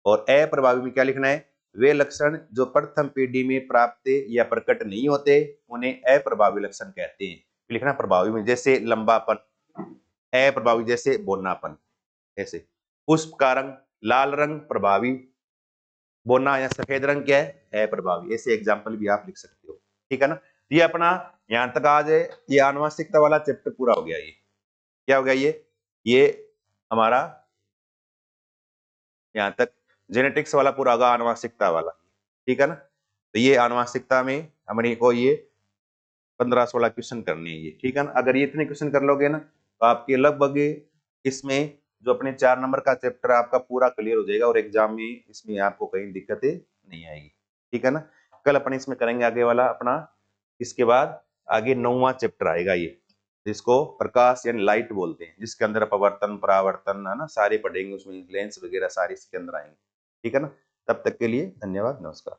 और अप्रभावी में क्या लिखना है, वे लक्षण जो प्रथम पीढ़ी में प्राप्त या प्रकट नहीं होते उन्हें अप्रभावी लक्षण कहते हैं। लिखना प्रभावी में, जैसे लंबापन, अप्रभावी जैसे बोनापन, ऐसे। पुष्प का रंग लाल रंग प्रभावी, बोना या सफेद रंग क्या है, अप्रभावी। ऐसे एग्जाम्पल भी आप लिख सकते हो, ठीक है ना। ये अपना यहां तक आज ये आनुवंशिकता वाला चैप्टर पूरा हो गया। ये क्या हो गया, ये हमारा यहां तक जेनेटिक्स वाला पूरा होगा, आनुवंशिकता वाला, ठीक है ना। तो ये आनुवंशिकता में हमारे को ये 15-16 क्वेश्चन करने हैं ये, ठीक है ना। अगर ये इतने क्वेश्चन कर लोगे ना तो आपके लगभग इसमें जो अपने 4 नंबर का चैप्टर आपका पूरा क्लियर हो जाएगा और एग्जाम में इसमें आपको कहीं दिक्कतें नहीं आएगी, ठीक है ना। कल अपन इसमें करेंगे आगे वाला अपना, इसके बाद आगे 9वां चैप्टर आएगा ये, जिसको प्रकाश यानी लाइट बोलते हैं, जिसके अंदर अपवर्तन परावर्तन है ना सारे पढ़ेंगे, उसमें लेंस वगैरह सारे इसके अंदर आएंगे, ठीक है ना। तब तक के लिए धन्यवाद, नमस्कार।